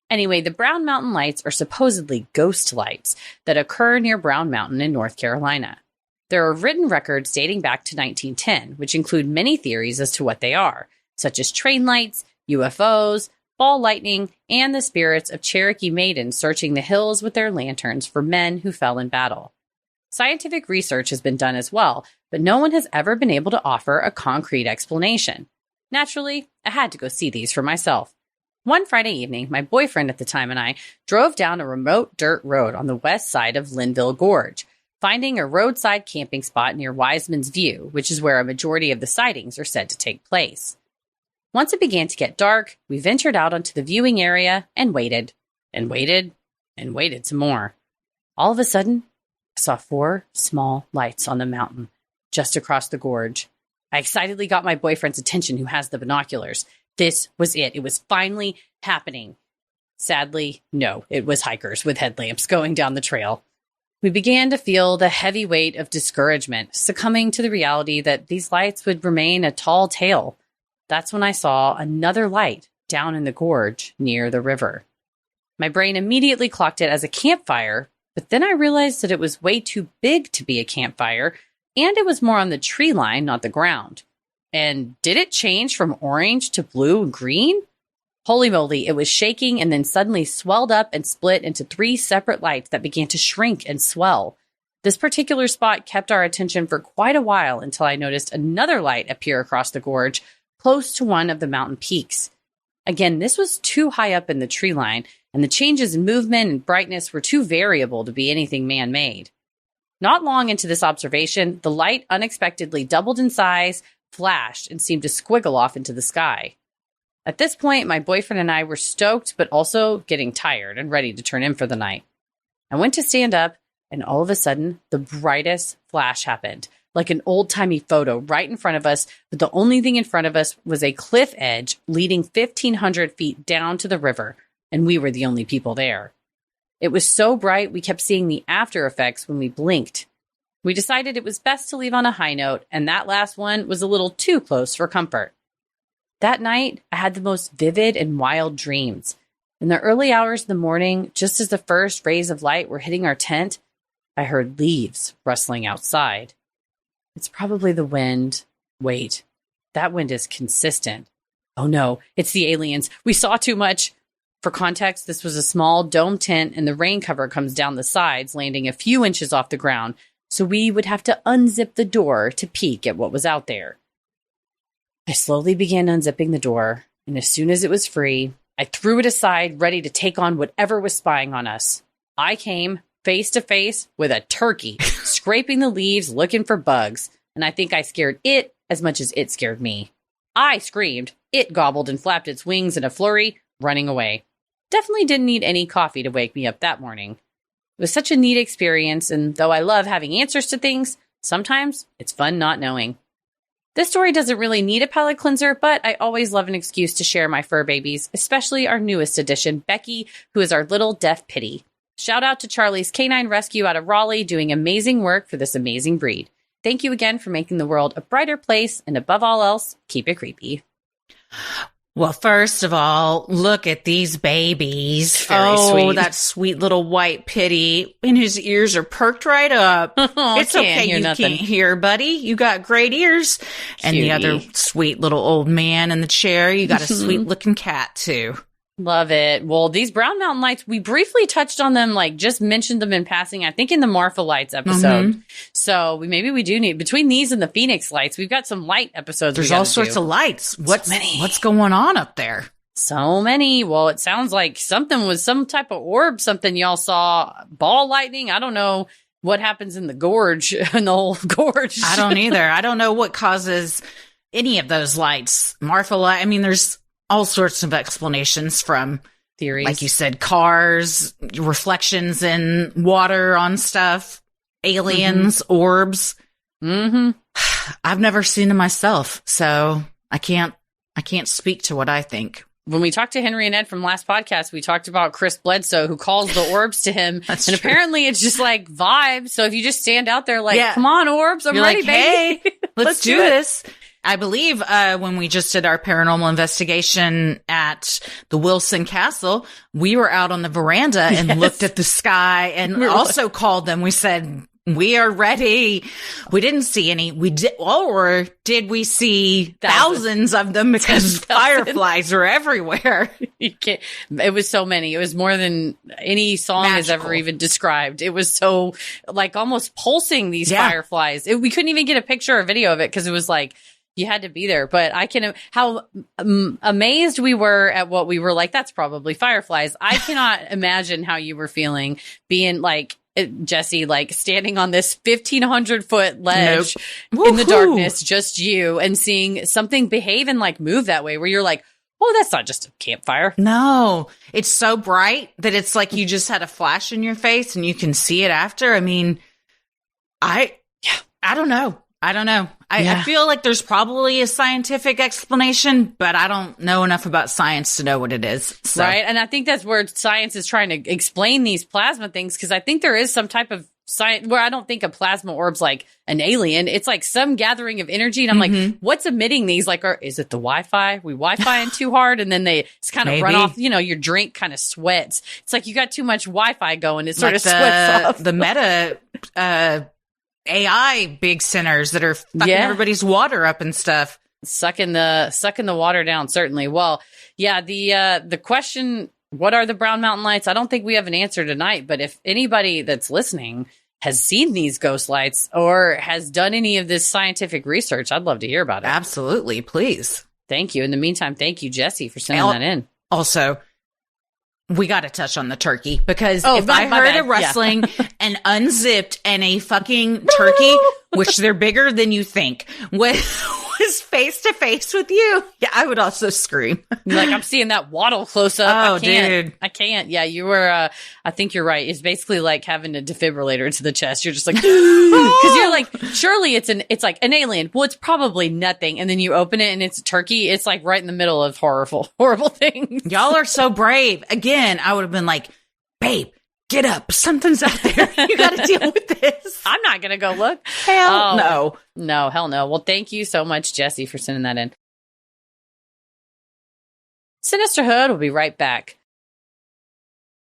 Anyway, the Brown Mountain lights are supposedly ghost lights that occur near Brown Mountain in North Carolina. There are written records dating back to 1910, which include many theories as to what they are, such as train lights, UFOs, ball lightning, and the spirits of Cherokee maidens searching the hills with their lanterns for men who fell in battle. Scientific research has been done as well, but no one has ever been able to offer a concrete explanation. Naturally, I had to go see these for myself. One Friday evening, my boyfriend at the time and I drove down a remote dirt road on the west side of Linville Gorge, finding a roadside camping spot near Wiseman's View, which is where a majority of the sightings are said to take place. Once it began to get dark, we ventured out onto the viewing area and waited, and waited, and waited some more. All of a sudden, I saw 4 small lights on the mountain, just across the gorge. I excitedly got my boyfriend's attention, who has the binoculars. This was it. It was finally happening. Sadly, no, it was hikers with headlamps going down the trail. We began to feel the heavy weight of discouragement, succumbing to the reality that these lights would remain a tall tale. That's when I saw another light down in the gorge near the river. My brain immediately clocked it as a campfire, but then I realized that it was way too big to be a campfire, and it was more on the tree line, not the ground. And did it change from orange to blue and green? Holy moly, it was shaking and then suddenly swelled up and split into 3 separate lights that began to shrink and swell. This particular spot kept our attention for quite a while until I noticed another light appear across the gorge, close to one of the mountain peaks. Again, this was too high up in the tree line, and the changes in movement and brightness were too variable to be anything man-made. Not long into this observation, the light unexpectedly doubled in size, flashed, and seemed to squiggle off into the sky. At this point, my boyfriend and I were stoked, but also getting tired and ready to turn in for the night. I went to stand up, and all of a sudden, the brightest flash happened, like an old-timey photo right in front of us, but the only thing in front of us was a cliff edge leading 1,500 feet down to the river, and we were the only people there. It was so bright, we kept seeing the after effects when we blinked. We decided it was best to leave on a high note, and that last one was a little too close for comfort. That night, I had the most vivid and wild dreams. In the early hours of the morning, just as the first rays of light were hitting our tent, I heard leaves rustling outside. It's probably the wind. Wait, that wind is consistent. Oh no, it's the aliens. We saw too much. For context, this was a small dome tent and the rain cover comes down the sides, landing a few inches off the ground, so we would have to unzip the door to peek at what was out there. I slowly began unzipping the door, and as soon as it was free, I threw it aside, ready to take on whatever was spying on us. I came face to face with a turkey, scraping the leaves, looking for bugs, and I think I scared it as much as it scared me. I screamed, it gobbled and flapped its wings in a flurry, running away. Definitely didn't need any coffee to wake me up that morning. It was such a neat experience, and though I love having answers to things, sometimes it's fun not knowing. This story doesn't really need a palate cleanser, but I always love an excuse to share my fur babies, especially our newest addition, Becky, who is our little deaf pitty. Shout out to Charlie's Canine Rescue out of Raleigh, doing amazing work for this amazing breed. Thank you again for making the world a brighter place, and above all else, keep it creepy. Well, first of all, look at these babies. Very sweet. That sweet little white pitty. And his ears are perked right up. It's okay, you can't hear, buddy. You got great ears. And the other sweet little old man in the chair, you got a sweet looking cat too. Love it. Well, these Brown Mountain Lights, we briefly touched on them, like just mentioned them in passing, I think in the Marfa Lights episode. Mm-hmm. So maybe we do need, between these and the Phoenix Lights, we've got some light episodes. There's all sorts of lights. What's going on up there? So many. Well, it sounds like something was some type of orb, something y'all saw, ball lightning. I don't know what happens in the gorge, in the whole gorge. I don't either. I don't know what causes any of those lights. Marfa Light, I mean, there's all sorts of explanations from theories. Like you said, cars, reflections in water on stuff, aliens, orbs. Mm-hmm. I've never seen them myself, so I can't speak to what I think. When we talked to Henry and Ed from last podcast, we talked about Chris Bledsoe, who calls the orbs to him. That's and true. Apparently it's just like vibes. So if you just stand out there like, come on, orbs, I'm ready, like, baby. Hey, let's do this. I believe when we just did our paranormal investigation at the Wilson Castle, we were out on the veranda and looked at the sky and also called them. We said, we are ready. We didn't see any. Or did we see thousands of them because fireflies are everywhere? It was so many. It was more than any song has ever even described. It was so like almost pulsing, these fireflies. We couldn't even get a picture or video of it because it was like, you had to be there, but how amazed we were at what we were like. That's probably fireflies. I cannot imagine how you were feeling being like Jesse, like standing on this 1,500-foot ledge in the darkness, just you, and seeing something behave and like move that way where you're like, oh, that's not just a campfire. No, it's so bright that it's like you just had a flash in your face and you can see it after. I mean, I don't know. I feel like there's probably a scientific explanation, but I don't know enough about science to know what it is. So. Right. And I think that's where science is trying to explain these plasma things, because I think there is some type of where I don't think a plasma orb's like an alien. It's like some gathering of energy. And I'm like, what's emitting these? Like, is it the Wi-Fi? We Wi-Fi-ing too hard? And then they kind of run off, your drink kind of sweats. It's like you got too much Wi-Fi going. It sort of sweats off. The Meta AI big centers that are fucking everybody's water up and stuff. Sucking the water down, certainly. Well, yeah, the question, what are the Brown Mountain Lights? I don't think we have an answer tonight, but if anybody that's listening has seen these ghost lights or has done any of this scientific research, I'd love to hear about it. Absolutely, please. Thank you. In the meantime, thank you, Jesse, for sending that in. Also, we got to touch on the turkey because if I heard a rustling and unzipped and a fucking turkey, which they're bigger than you think, was face to face with you, I would also scream. Like, I'm seeing that waddle close up. Oh, dude. I can't. Yeah, you were, I think you're right. It's basically like having a defibrillator to the chest. You're just like, because you're like, surely it's like an alien. Well, it's probably nothing. And then you open it and it's a turkey. It's like right in the middle of horrible things. Y'all are so brave. Again, I would have been like, babe, get up. Something's out there. You got to deal with this. I'm not going to go look. Hell no. No, hell no. Well, thank you so much, Jesse, for sending that in. Sinisterhood will be right back.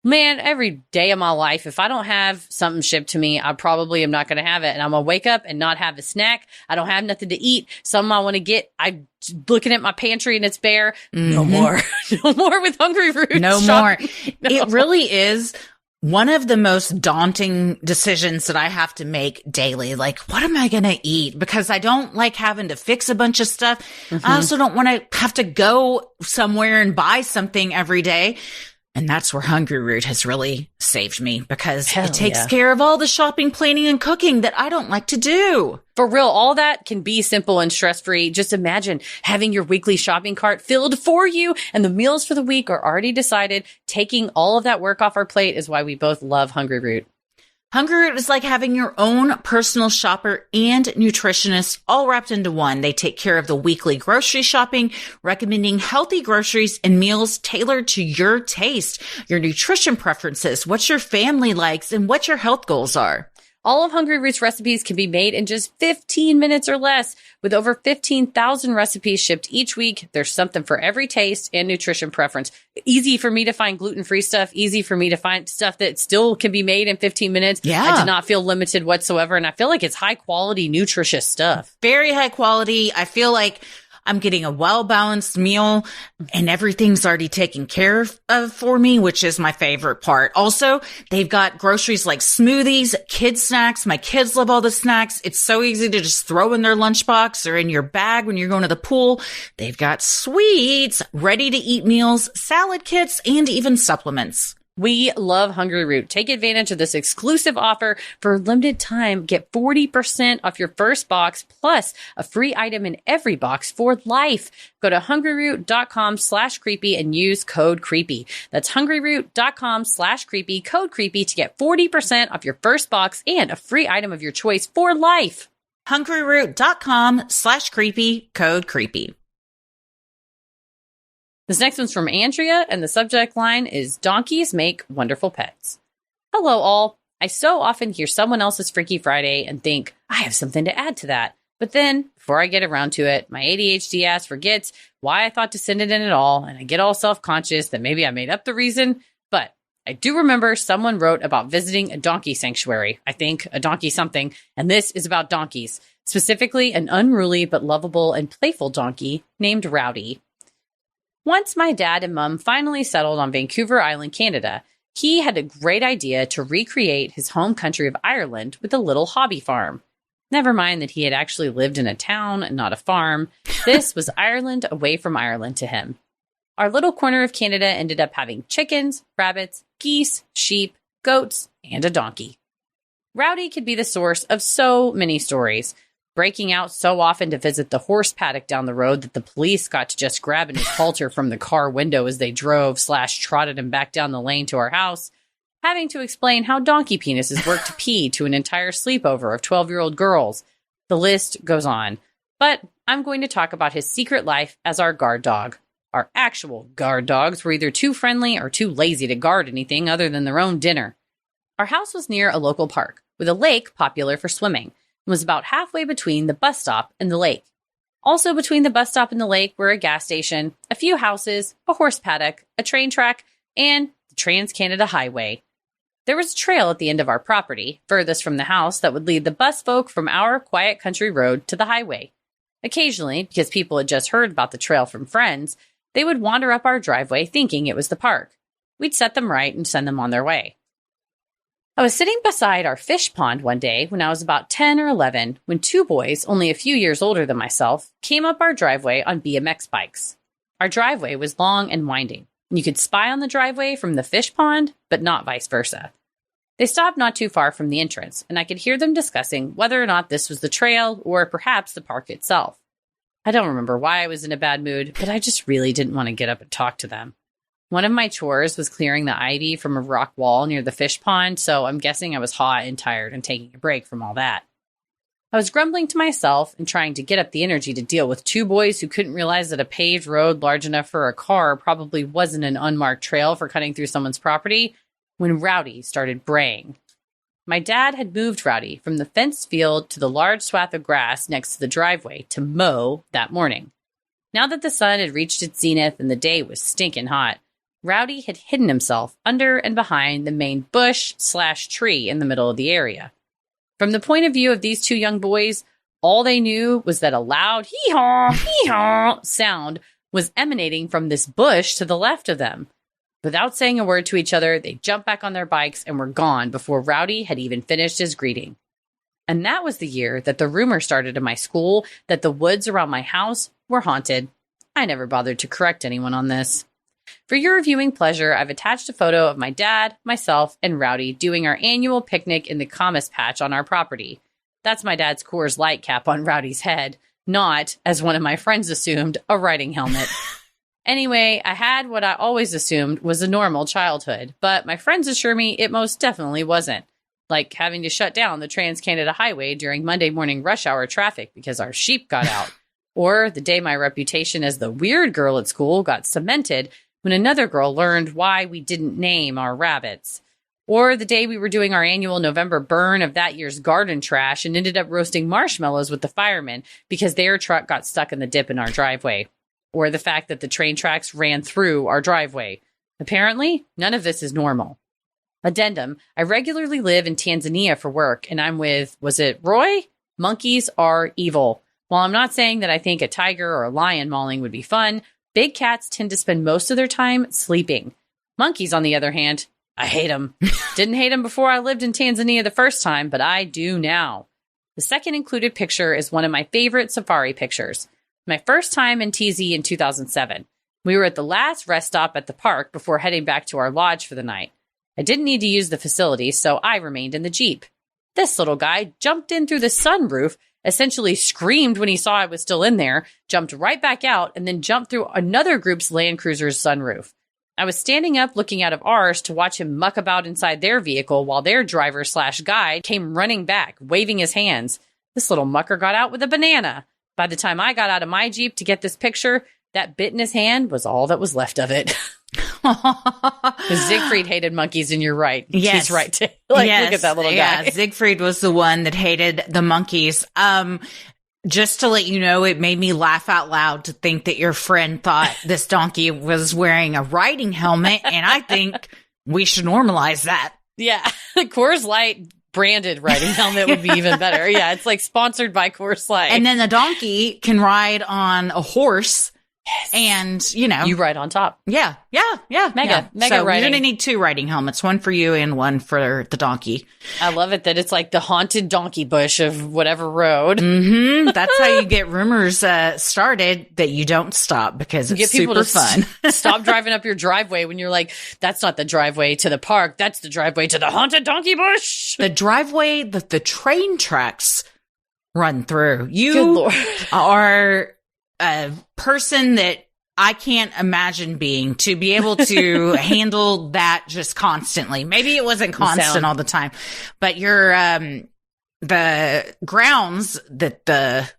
Man, every day of my life, if I don't have something shipped to me, I probably am not going to have it. And I'm going to wake up and not have a snack. I don't have nothing to eat. Something I want to get. I'm looking at my pantry and it's bare. No more. No more with Hungry Roots. No more. No. It really is one of the most daunting decisions that I have to make daily. Like, what am I going to eat? Because I don't like having to fix a bunch of stuff. I also don't want to have to go somewhere and buy something every day. And that's where Hungry Root has really saved me because it takes care of all the shopping, planning, and cooking that I don't like to do. For real, all that can be simple and stress-free. Just imagine having your weekly shopping cart filled for you and the meals for the week are already decided. Taking all of that work off our plate is why we both love Hungry Root. Hungry Root is like having your own personal shopper and nutritionist all wrapped into one. They take care of the weekly grocery shopping, recommending healthy groceries and meals tailored to your taste, your nutrition preferences, what your family likes, and what your health goals are. All of Hungry Root's recipes can be made in just 15 minutes or less. With over 15,000 recipes shipped each week, there's something for every taste and nutrition preference. Easy for me to find gluten-free stuff. Easy for me to find stuff that still can be made in 15 minutes. Yeah. I did not feel limited whatsoever. And I feel like it's high-quality, nutritious stuff. Very high quality. I feel like I'm getting a well-balanced meal and everything's already taken care of for me, which is my favorite part. Also, they've got groceries like smoothies, kids snacks. My kids love all the snacks. It's so easy to just throw in their lunchbox or in your bag when you're going to the pool. They've got sweets, ready-to-eat meals, salad kits, and even supplements. We love Hungry Root. Take advantage of this exclusive offer for a limited time. Get 40% off your first box plus a free item in every box for life. Go to hungryroot.com/creepy and use code creepy. That's hungryroot.com/creepy, code creepy to get 40% off your first box and a free item of your choice for life. hungryroot.com/creepy, code creepy. This next one's from Andrea, and the subject line is Donkeys Make Wonderful Pets. Hello, all. I so often hear someone else's Freaky Friday and think, I have something to add to that. But then, before I get around to it, my ADHD ass forgets why I thought to send it in at all, and I get all self-conscious that maybe I made up the reason. But I do remember someone wrote about visiting a donkey sanctuary. I think a donkey something, and this is about donkeys. Specifically, an unruly but lovable and playful donkey named Rowdy. Once my dad and mom finally settled on Vancouver Island, Canada, he had a great idea to recreate his home country of Ireland with a little hobby farm. Never mind that he had actually lived in a town and not a farm. This was Ireland away from Ireland to him. Our little corner of Canada ended up having chickens, rabbits, geese, sheep, goats, and a donkey. Rowdy could be the source of so many stories, breaking out so often to visit the horse paddock down the road that the police got to just grabbing his halter from the car window as they drove/trotted him back down the lane to our house, having to explain how donkey penises work to pee to an entire sleepover of 12-year-old girls. The list goes on. But I'm going to talk about his secret life as our guard dog. Our actual guard dogs were either too friendly or too lazy to guard anything other than their own dinner. Our house was near a local park, with a lake popular for swimming, and was about halfway between the bus stop and the lake. Also between the bus stop and the lake were a gas station, a few houses, a horse paddock, a train track, and the Trans-Canada Highway. There was a trail at the end of our property, furthest from the house, that would lead the bus folk from our quiet country road to the highway. Occasionally, because people had just heard about the trail from friends, they would wander up our driveway thinking it was the park. We'd set them right and send them on their way. I was sitting beside our fish pond one day when I was about 10 or 11 when two boys, only a few years older than myself, came up our driveway on BMX bikes. Our driveway was long and winding. You could spy on the driveway from the fish pond, but not vice versa. They stopped not too far from the entrance, and I could hear them discussing whether or not this was the trail or perhaps the park itself. I don't remember why I was in a bad mood, but I just really didn't want to get up and talk to them. One of my chores was clearing the ivy from a rock wall near the fish pond, so I'm guessing I was hot and tired and taking a break from all that. I was grumbling to myself and trying to get up the energy to deal with two boys who couldn't realize that a paved road large enough for a car probably wasn't an unmarked trail for cutting through someone's property, when Rowdy started braying. My dad had moved Rowdy from the fenced field to the large swath of grass next to the driveway to mow that morning. Now that the sun had reached its zenith and the day was stinking hot, Rowdy had hidden himself under and behind the main bush/tree in the middle of the area. From the point of view of these two young boys, all they knew was that a loud hee-haw sound was emanating from this bush to the left of them. Without saying a word to each other, they jumped back on their bikes and were gone before Rowdy had even finished his greeting. And that was the year that the rumor started in my school that the woods around my house were haunted. I never bothered to correct anyone on this. For your viewing pleasure, I've attached a photo of my dad, myself, and Rowdy doing our annual picnic in the Camas patch on our property. That's my dad's Coors Light cap on Rowdy's head, not, as one of my friends assumed, a riding helmet. Anyway, I had what I always assumed was a normal childhood, but my friends assure me it most definitely wasn't. Like having to shut down the Trans-Canada Highway during Monday morning rush hour traffic because our sheep got out. Or the day my reputation as the weird girl at school got cemented when another girl learned why we didn't name our rabbits. Or the day we were doing our annual November burn of that year's garden trash and ended up roasting marshmallows with the firemen because their truck got stuck in the dip in our driveway. Or the fact that the train tracks ran through our driveway. Apparently, none of this is normal. Addendum, I regularly live in Tanzania for work, and I'm with, was it Roy? Monkeys are evil. While I'm not saying that I think a tiger or a lion mauling would be fun, big cats tend to spend most of their time sleeping. Monkeys, on the other hand, I hate them. Didn't hate them before I lived in Tanzania the first time, but I do now. The second included picture is one of my favorite safari pictures. My first time in TZ in 2007. We were at the last rest stop at the park before heading back to our lodge for the night. I didn't need to use the facilities, so I remained in the Jeep. This little guy jumped in through the sunroof, essentially screamed when he saw I was still in there, jumped right back out, and then jumped through another group's Land Cruiser's sunroof. I was standing up looking out of ours to watch him muck about inside their vehicle while their driver/guide came running back, waving his hands. This little mucker got out with a banana. By the time I got out of my Jeep to get this picture, that bit in his hand was all that was left of it. Siegfried hated monkeys, and you're right. Yes. He's right. Look at that little guy. Yeah, Siegfried was the one that hated the monkeys. Just to let you know, it made me laugh out loud to think that your friend thought this donkey was wearing a riding helmet, and I think we should normalize that. Yeah, Coors Light branded riding helmet would be even better. Yeah, it's like sponsored by Coors Light. And then the donkey can ride on a horse. Yes. And, you ride on top. Yeah. Mega so riding. You're going to need two riding helmets, one for you and one for the donkey. I love it that it's like the haunted donkey bush of whatever road. Mm-hmm. That's how you get rumors started that you don't stop because it's super fun. Stop driving up your driveway when you're like, that's not the driveway to the park. That's the driveway to the haunted donkey bush. The driveway that the train tracks run through. Good You Lord. are a person that I can't imagine being to be able to handle that just constantly. Maybe it wasn't constant all the time, but you're the grounds that the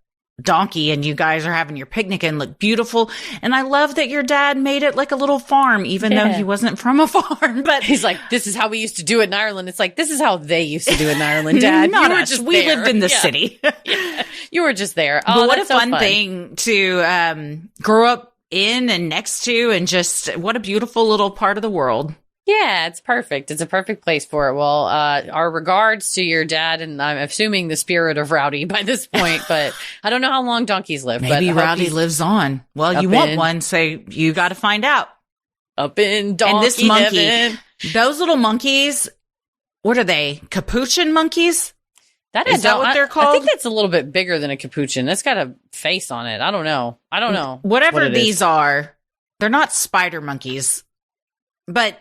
donkey and you guys are having your picnic and look beautiful. And I love that your dad made it like a little farm, even though he wasn't from a farm. But he's like, this is how we used to do it in Ireland. It's like, this is how they used to do it in Ireland, Dad. Not you were us. just We there. lived in the city. Yeah. You were just there. But Oh, what a that's so fun thing to grow up in and next to, and just what a beautiful little part of the world. Yeah, it's perfect. It's a perfect place for it. Well, our regards to your dad, and I'm assuming the spirit of Rowdy by this point, but I don't know how long donkeys live. Maybe but Rowdy lives on. Well, you want one, so you got to find out. Up in donkey And this monkey, heaven. those little monkeys, what are they? Capuchin monkeys? Is that what they're called? I think that's a little bit bigger than a capuchin. That's got a face on it. I don't know. Whatever what these are, they're not spider monkeys, but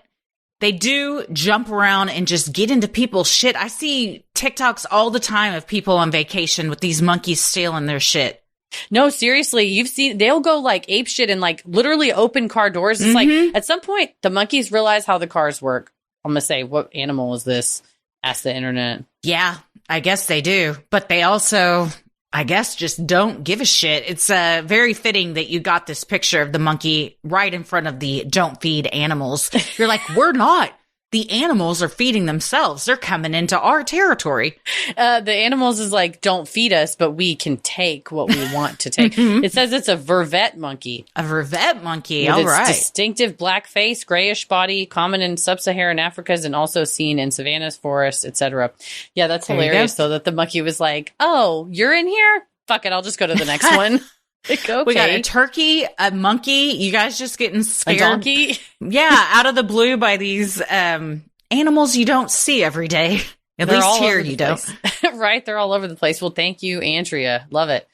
they do jump around and just get into people's shit. I see TikToks all the time of people on vacation with these monkeys stealing their shit. No, seriously, you've seen, they'll go like ape shit and like literally open car doors. It's like at some point the monkeys realize how the cars work. I'm going to say, what animal is this? Ask the internet. Yeah, I guess they do. But they also, I guess, just don't give a shit. It's very fitting that you got this picture of the monkey right in front of the don't feed animals. You're like, we're not. The animals are feeding themselves. They're coming into our territory. The animals is like, don't feed us, but we can take what we want to take. It says it's a vervet monkey. A vervet monkey. With All its right. distinctive black face, grayish body, common in sub-Saharan Africa and also seen in savannas, forests, etc. Yeah, that's hilarious, though, that the monkey was like, oh, you're in here? Fuck it, I'll just go to the next one. Like, okay. We got a turkey, a monkey. You guys just getting scared. A donkey? Yeah, out of the blue by these animals you don't see every day. At They're least all here over the you don't. place. Right? They're all over the place. Well, thank you, Andrea. Love it.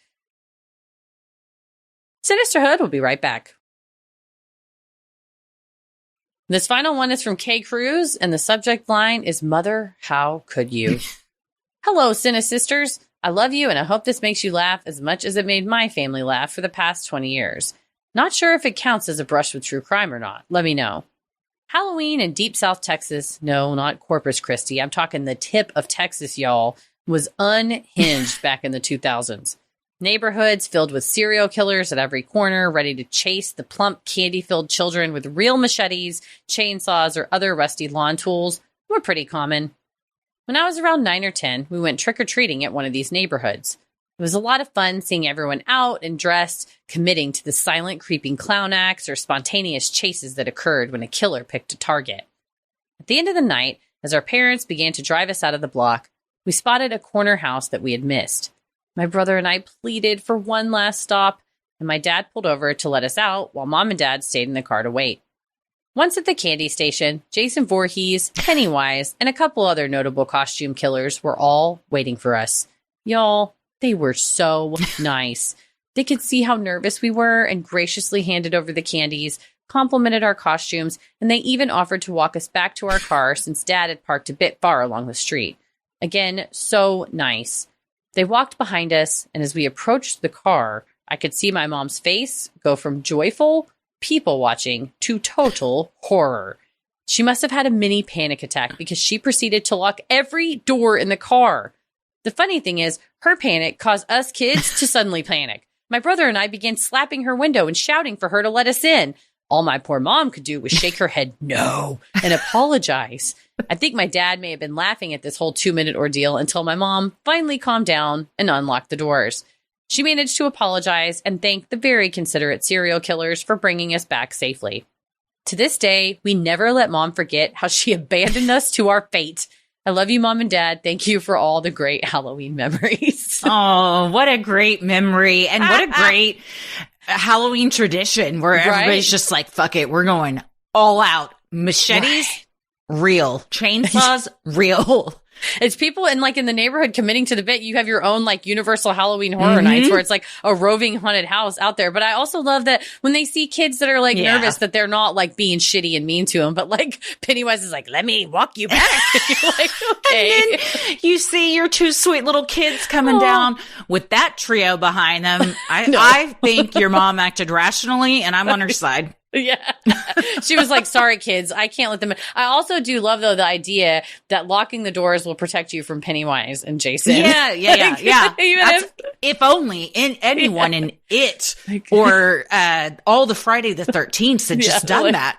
Sinisterhood will be right back. This final one is from Kay Cruz, and the subject line is Mother, how could you? Hello, Sinisisters. I love you, and I hope this makes you laugh as much as it made my family laugh for the past 20 years. Not sure if it counts as a brush with true crime or not. Let me know. Halloween in Deep South Texas, no, not Corpus Christi, I'm talking the tip of Texas, y'all, was unhinged back in the 2000s. Neighborhoods filled with serial killers at every corner, ready to chase the plump, candy-filled children with real machetes, chainsaws, or other rusty lawn tools were pretty common. When I was around 9 or 10, we went trick-or-treating at one of these neighborhoods. It was a lot of fun seeing everyone out and dressed, committing to the silent, creeping clown acts or spontaneous chases that occurred when a killer picked a target. At the end of the night, as our parents began to drive us out of the block, we spotted a corner house that we had missed. My brother and I pleaded for one last stop, and my dad pulled over to let us out while Mom and Dad stayed in the car to wait. Once at the candy station, Jason Voorhees, Pennywise, and a couple other notable costume killers were all waiting for us. Y'all, they were so nice. They could see how nervous we were and graciously handed over the candies, complimented our costumes, and they even offered to walk us back to our car since Dad had parked a bit far along the street. Again, so nice. They walked behind us, and as we approached the car, I could see my mom's face go from joyful people watching to total horror. She must have had a mini panic attack because she proceeded to lock every door in the car. The funny thing is, her panic caused us kids to suddenly panic. My brother and I began slapping her window and shouting for her to let us in. All my poor mom could do was shake her head no and apologize. I think my dad may have been laughing at this whole 2-minute ordeal until my mom finally calmed down and unlocked the doors. She managed to apologize and thank the very considerate serial killers for bringing us back safely. To this day, we never let Mom forget how she abandoned us to our fate. I love you, Mom and Dad. Thank you for all the great Halloween memories. Oh, what a great memory. And what a great Halloween tradition where everybody's just like, fuck it, we're going all out. Machetes, real. Chainsaws, real. It's people in like in the neighborhood committing to the bit. You have your own like universal Halloween horror nights where it's like a roving haunted house out there. But I also love that when they see kids that are like nervous that they're not like being shitty and mean to them, but like Pennywise is like, let me walk you back. You're like, okay. And then you see your two sweet little kids coming down with that trio behind them. I think your mom acted rationally and I'm on her side. Yeah. She was like, sorry, kids, I can't let them in. I also do love, though, the idea that locking the doors will protect you from Pennywise and Jason. Yeah. Even if only anyone in it or all the Friday the 13th had just done that.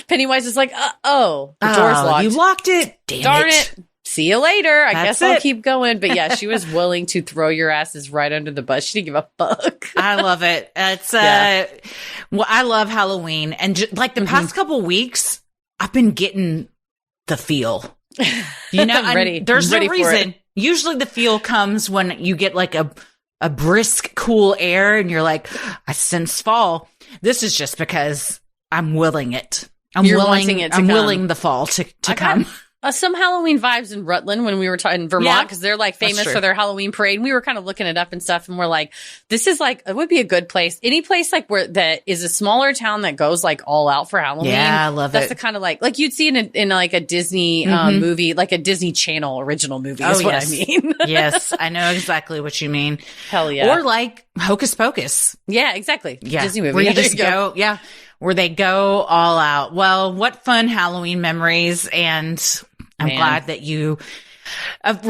Pennywise is like, the door's locked. You locked it. Darn it. See you later. I guess I'll keep going. But yeah, she was willing to throw your asses right under the bus. She didn't give a fuck. I love it. It's well, I love Halloween, and like the past couple weeks, I've been getting the feel. You know, there's no reason. Usually, the feel comes when you get like a brisk, cool air, and you're like, I sense fall. This is just because I'm willing it. I'm willing the fall to come. Some Halloween vibes in Rutland when we were in Vermont, because they're like famous for their Halloween parade. And we were kind of looking it up and stuff, and we're like, this is like, it would be a good place. Any place like where that is a smaller town that goes like all out for Halloween. Yeah, I love That's the kind of like you'd see in like a Disney movie, like a Disney Channel original movie is what I mean. Yes, I know exactly what you mean. Hell yeah. Or like Hocus Pocus. Yeah, exactly. Yeah. Disney movie. Where you just go, where they go all out. Well, what fun Halloween memories, and I'm glad that you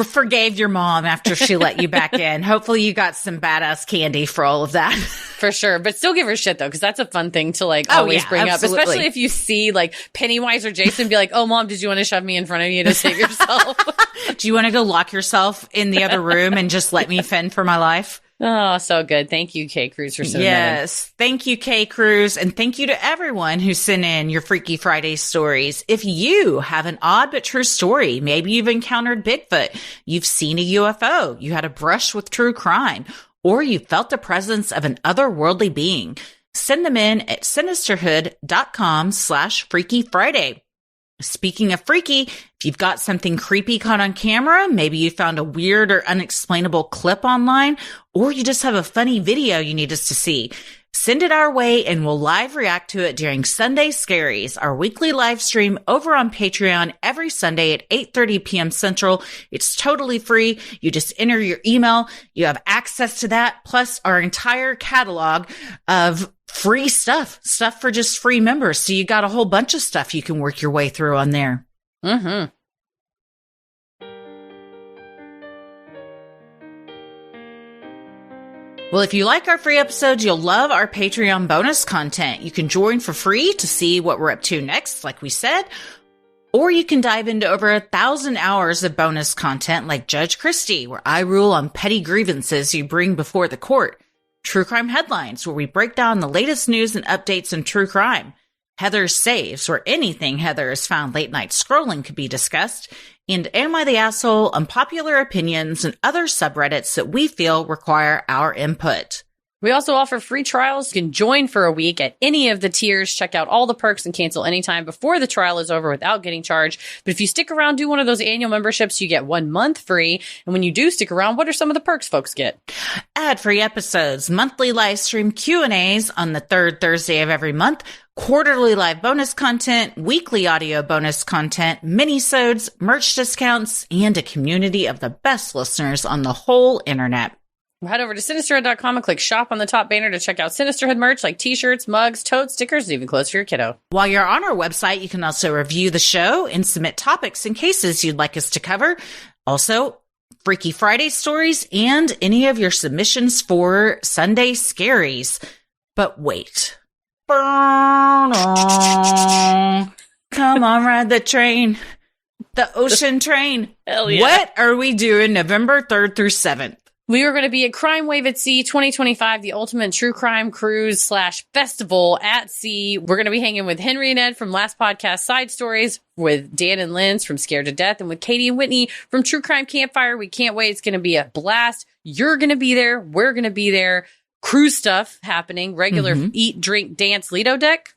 forgave your mom after she let you back in. Hopefully you got some badass candy for all of that. For sure. But still give her shit, though, because that's a fun thing to like always bring up. Especially if you see like Pennywise or Jason be like, oh, Mom, did you want to shove me in front of you to save yourself? Do you want to go lock yourself in the other room and just let me fend for my life? Oh, so good. Thank you, K. Cruz, for sending that in. Thank you, K. Cruz. And thank you to everyone who sent in your Freaky Friday stories. If you have an odd but true story, maybe you've encountered Bigfoot, you've seen a UFO, you had a brush with true crime, or you felt the presence of an otherworldly being, send them in at sinisterhood.com/Freaky Friday. Speaking of freaky, if you've got something creepy caught on camera, maybe you found a weird or unexplainable clip online, or you just have a funny video you need us to see, send it our way and we'll live react to it during Sunday Scaries, our weekly live stream over on Patreon every Sunday at 8:30 p.m. Central. It's totally free. You just enter your email. You have access to that, plus our entire catalog of free stuff for just free members. So you got a whole bunch of stuff you can work your way through on there. Mm-hmm. Well, if you like our free episodes, you'll love our Patreon bonus content. You can join for free to see what we're up to next, like we said, or you can dive into over 1,000 hours of bonus content like Judge Christie, where I rule on petty grievances you bring before the court. True Crime Headlines, where we break down the latest news and updates in true crime. Heather's Saves, where anything Heather has found late night scrolling could be discussed. And Am I the Asshole? Unpopular opinions and other subreddits that we feel require our input. We also offer free trials. You can join for a week at any of the tiers, check out all the perks, and cancel anytime before the trial is over without getting charged. But if you stick around, do one of those annual memberships, you get 1 month free. And when you do stick around, what are some of the perks folks get? Ad-free episodes, monthly live stream Q&As on the third Thursday of every month, quarterly live bonus content, weekly audio bonus content, mini-sodes, merch discounts, and a community of the best listeners on the whole internet. Head over to Sinisterhood.com and click shop on the top banner to check out Sinisterhood merch like t-shirts, mugs, totes, stickers, and even clothes for your kiddo. While you're on our website, you can also review the show and submit topics and cases you'd like us to cover. Also, Freaky Friday stories and any of your submissions for Sunday Scaries. But wait. Come on, ride the train. The ocean train. Hell yeah. What are we doing November 3rd through 7th? We are going to be at Crime Wave at Sea 2025, the ultimate true crime cruise / festival at sea. We're going to be hanging with Henry and Ed from last podcast Side Stories, with Dan and Linz from Scared to Death, and with Katie and Whitney from True Crime Campfire. We can't wait. It's going to be a blast. You're going to be there. We're going to be there. Cruise stuff happening. Regular eat, drink, dance Lido deck.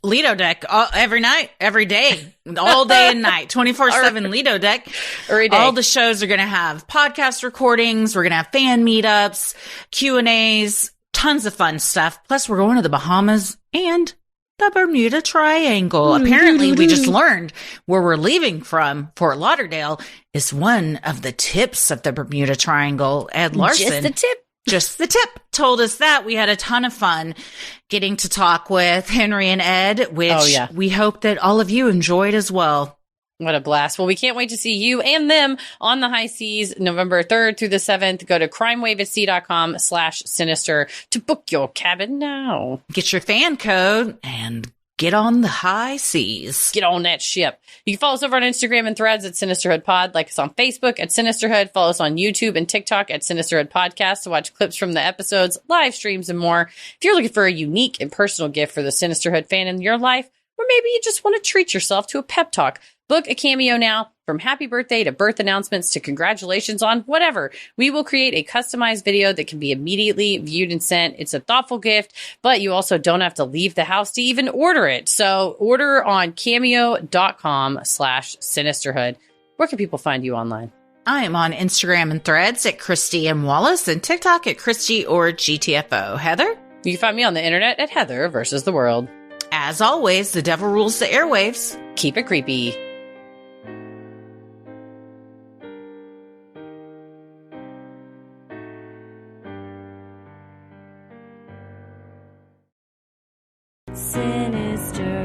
Lido deck every night, every day, all day and night, 24/7 Lido deck. Every day. All the shows are going to have podcast recordings. We're going to have fan meetups, Q&As, tons of fun stuff. Plus, we're going to the Bahamas and the Bermuda Triangle. Apparently, we just learned where we're leaving from, Fort Lauderdale, is one of the tips of the Bermuda Triangle. Ed Larson. Just a tip. Just the tip told us that. We had a ton of fun getting to talk with Henry and Ed, which we hope that all of you enjoyed as well. What a blast. Well, we can't wait to see you and them on the high seas November 3rd through the 7th. Go to crimewaveatsea.com/sinister to book your cabin now. Get your fan code and get on the high seas. Get on that ship. You can follow us over on Instagram and Threads at Sinisterhood Pod. Like us on Facebook at Sinisterhood. Follow us on YouTube and TikTok at Sinisterhood Podcast to watch clips from the episodes, live streams, and more. If you're looking for a unique and personal gift for the Sinisterhood fan in your life, or maybe you just want to treat yourself to a pep talk, book a cameo now. From happy birthday to birth announcements to congratulations on whatever, we will create a customized video that can be immediately viewed and sent. It's a thoughtful gift, but you also don't have to leave the house to even order it. So order on cameo.com/sinisterhood. Where can people find you online? I am on Instagram and Threads at Christy M. Wallace and TikTok at Christy or GTFO. Heather? You can find me on the internet at Heather versus the World. As always, the devil rules the airwaves. Keep it creepy. Sinister.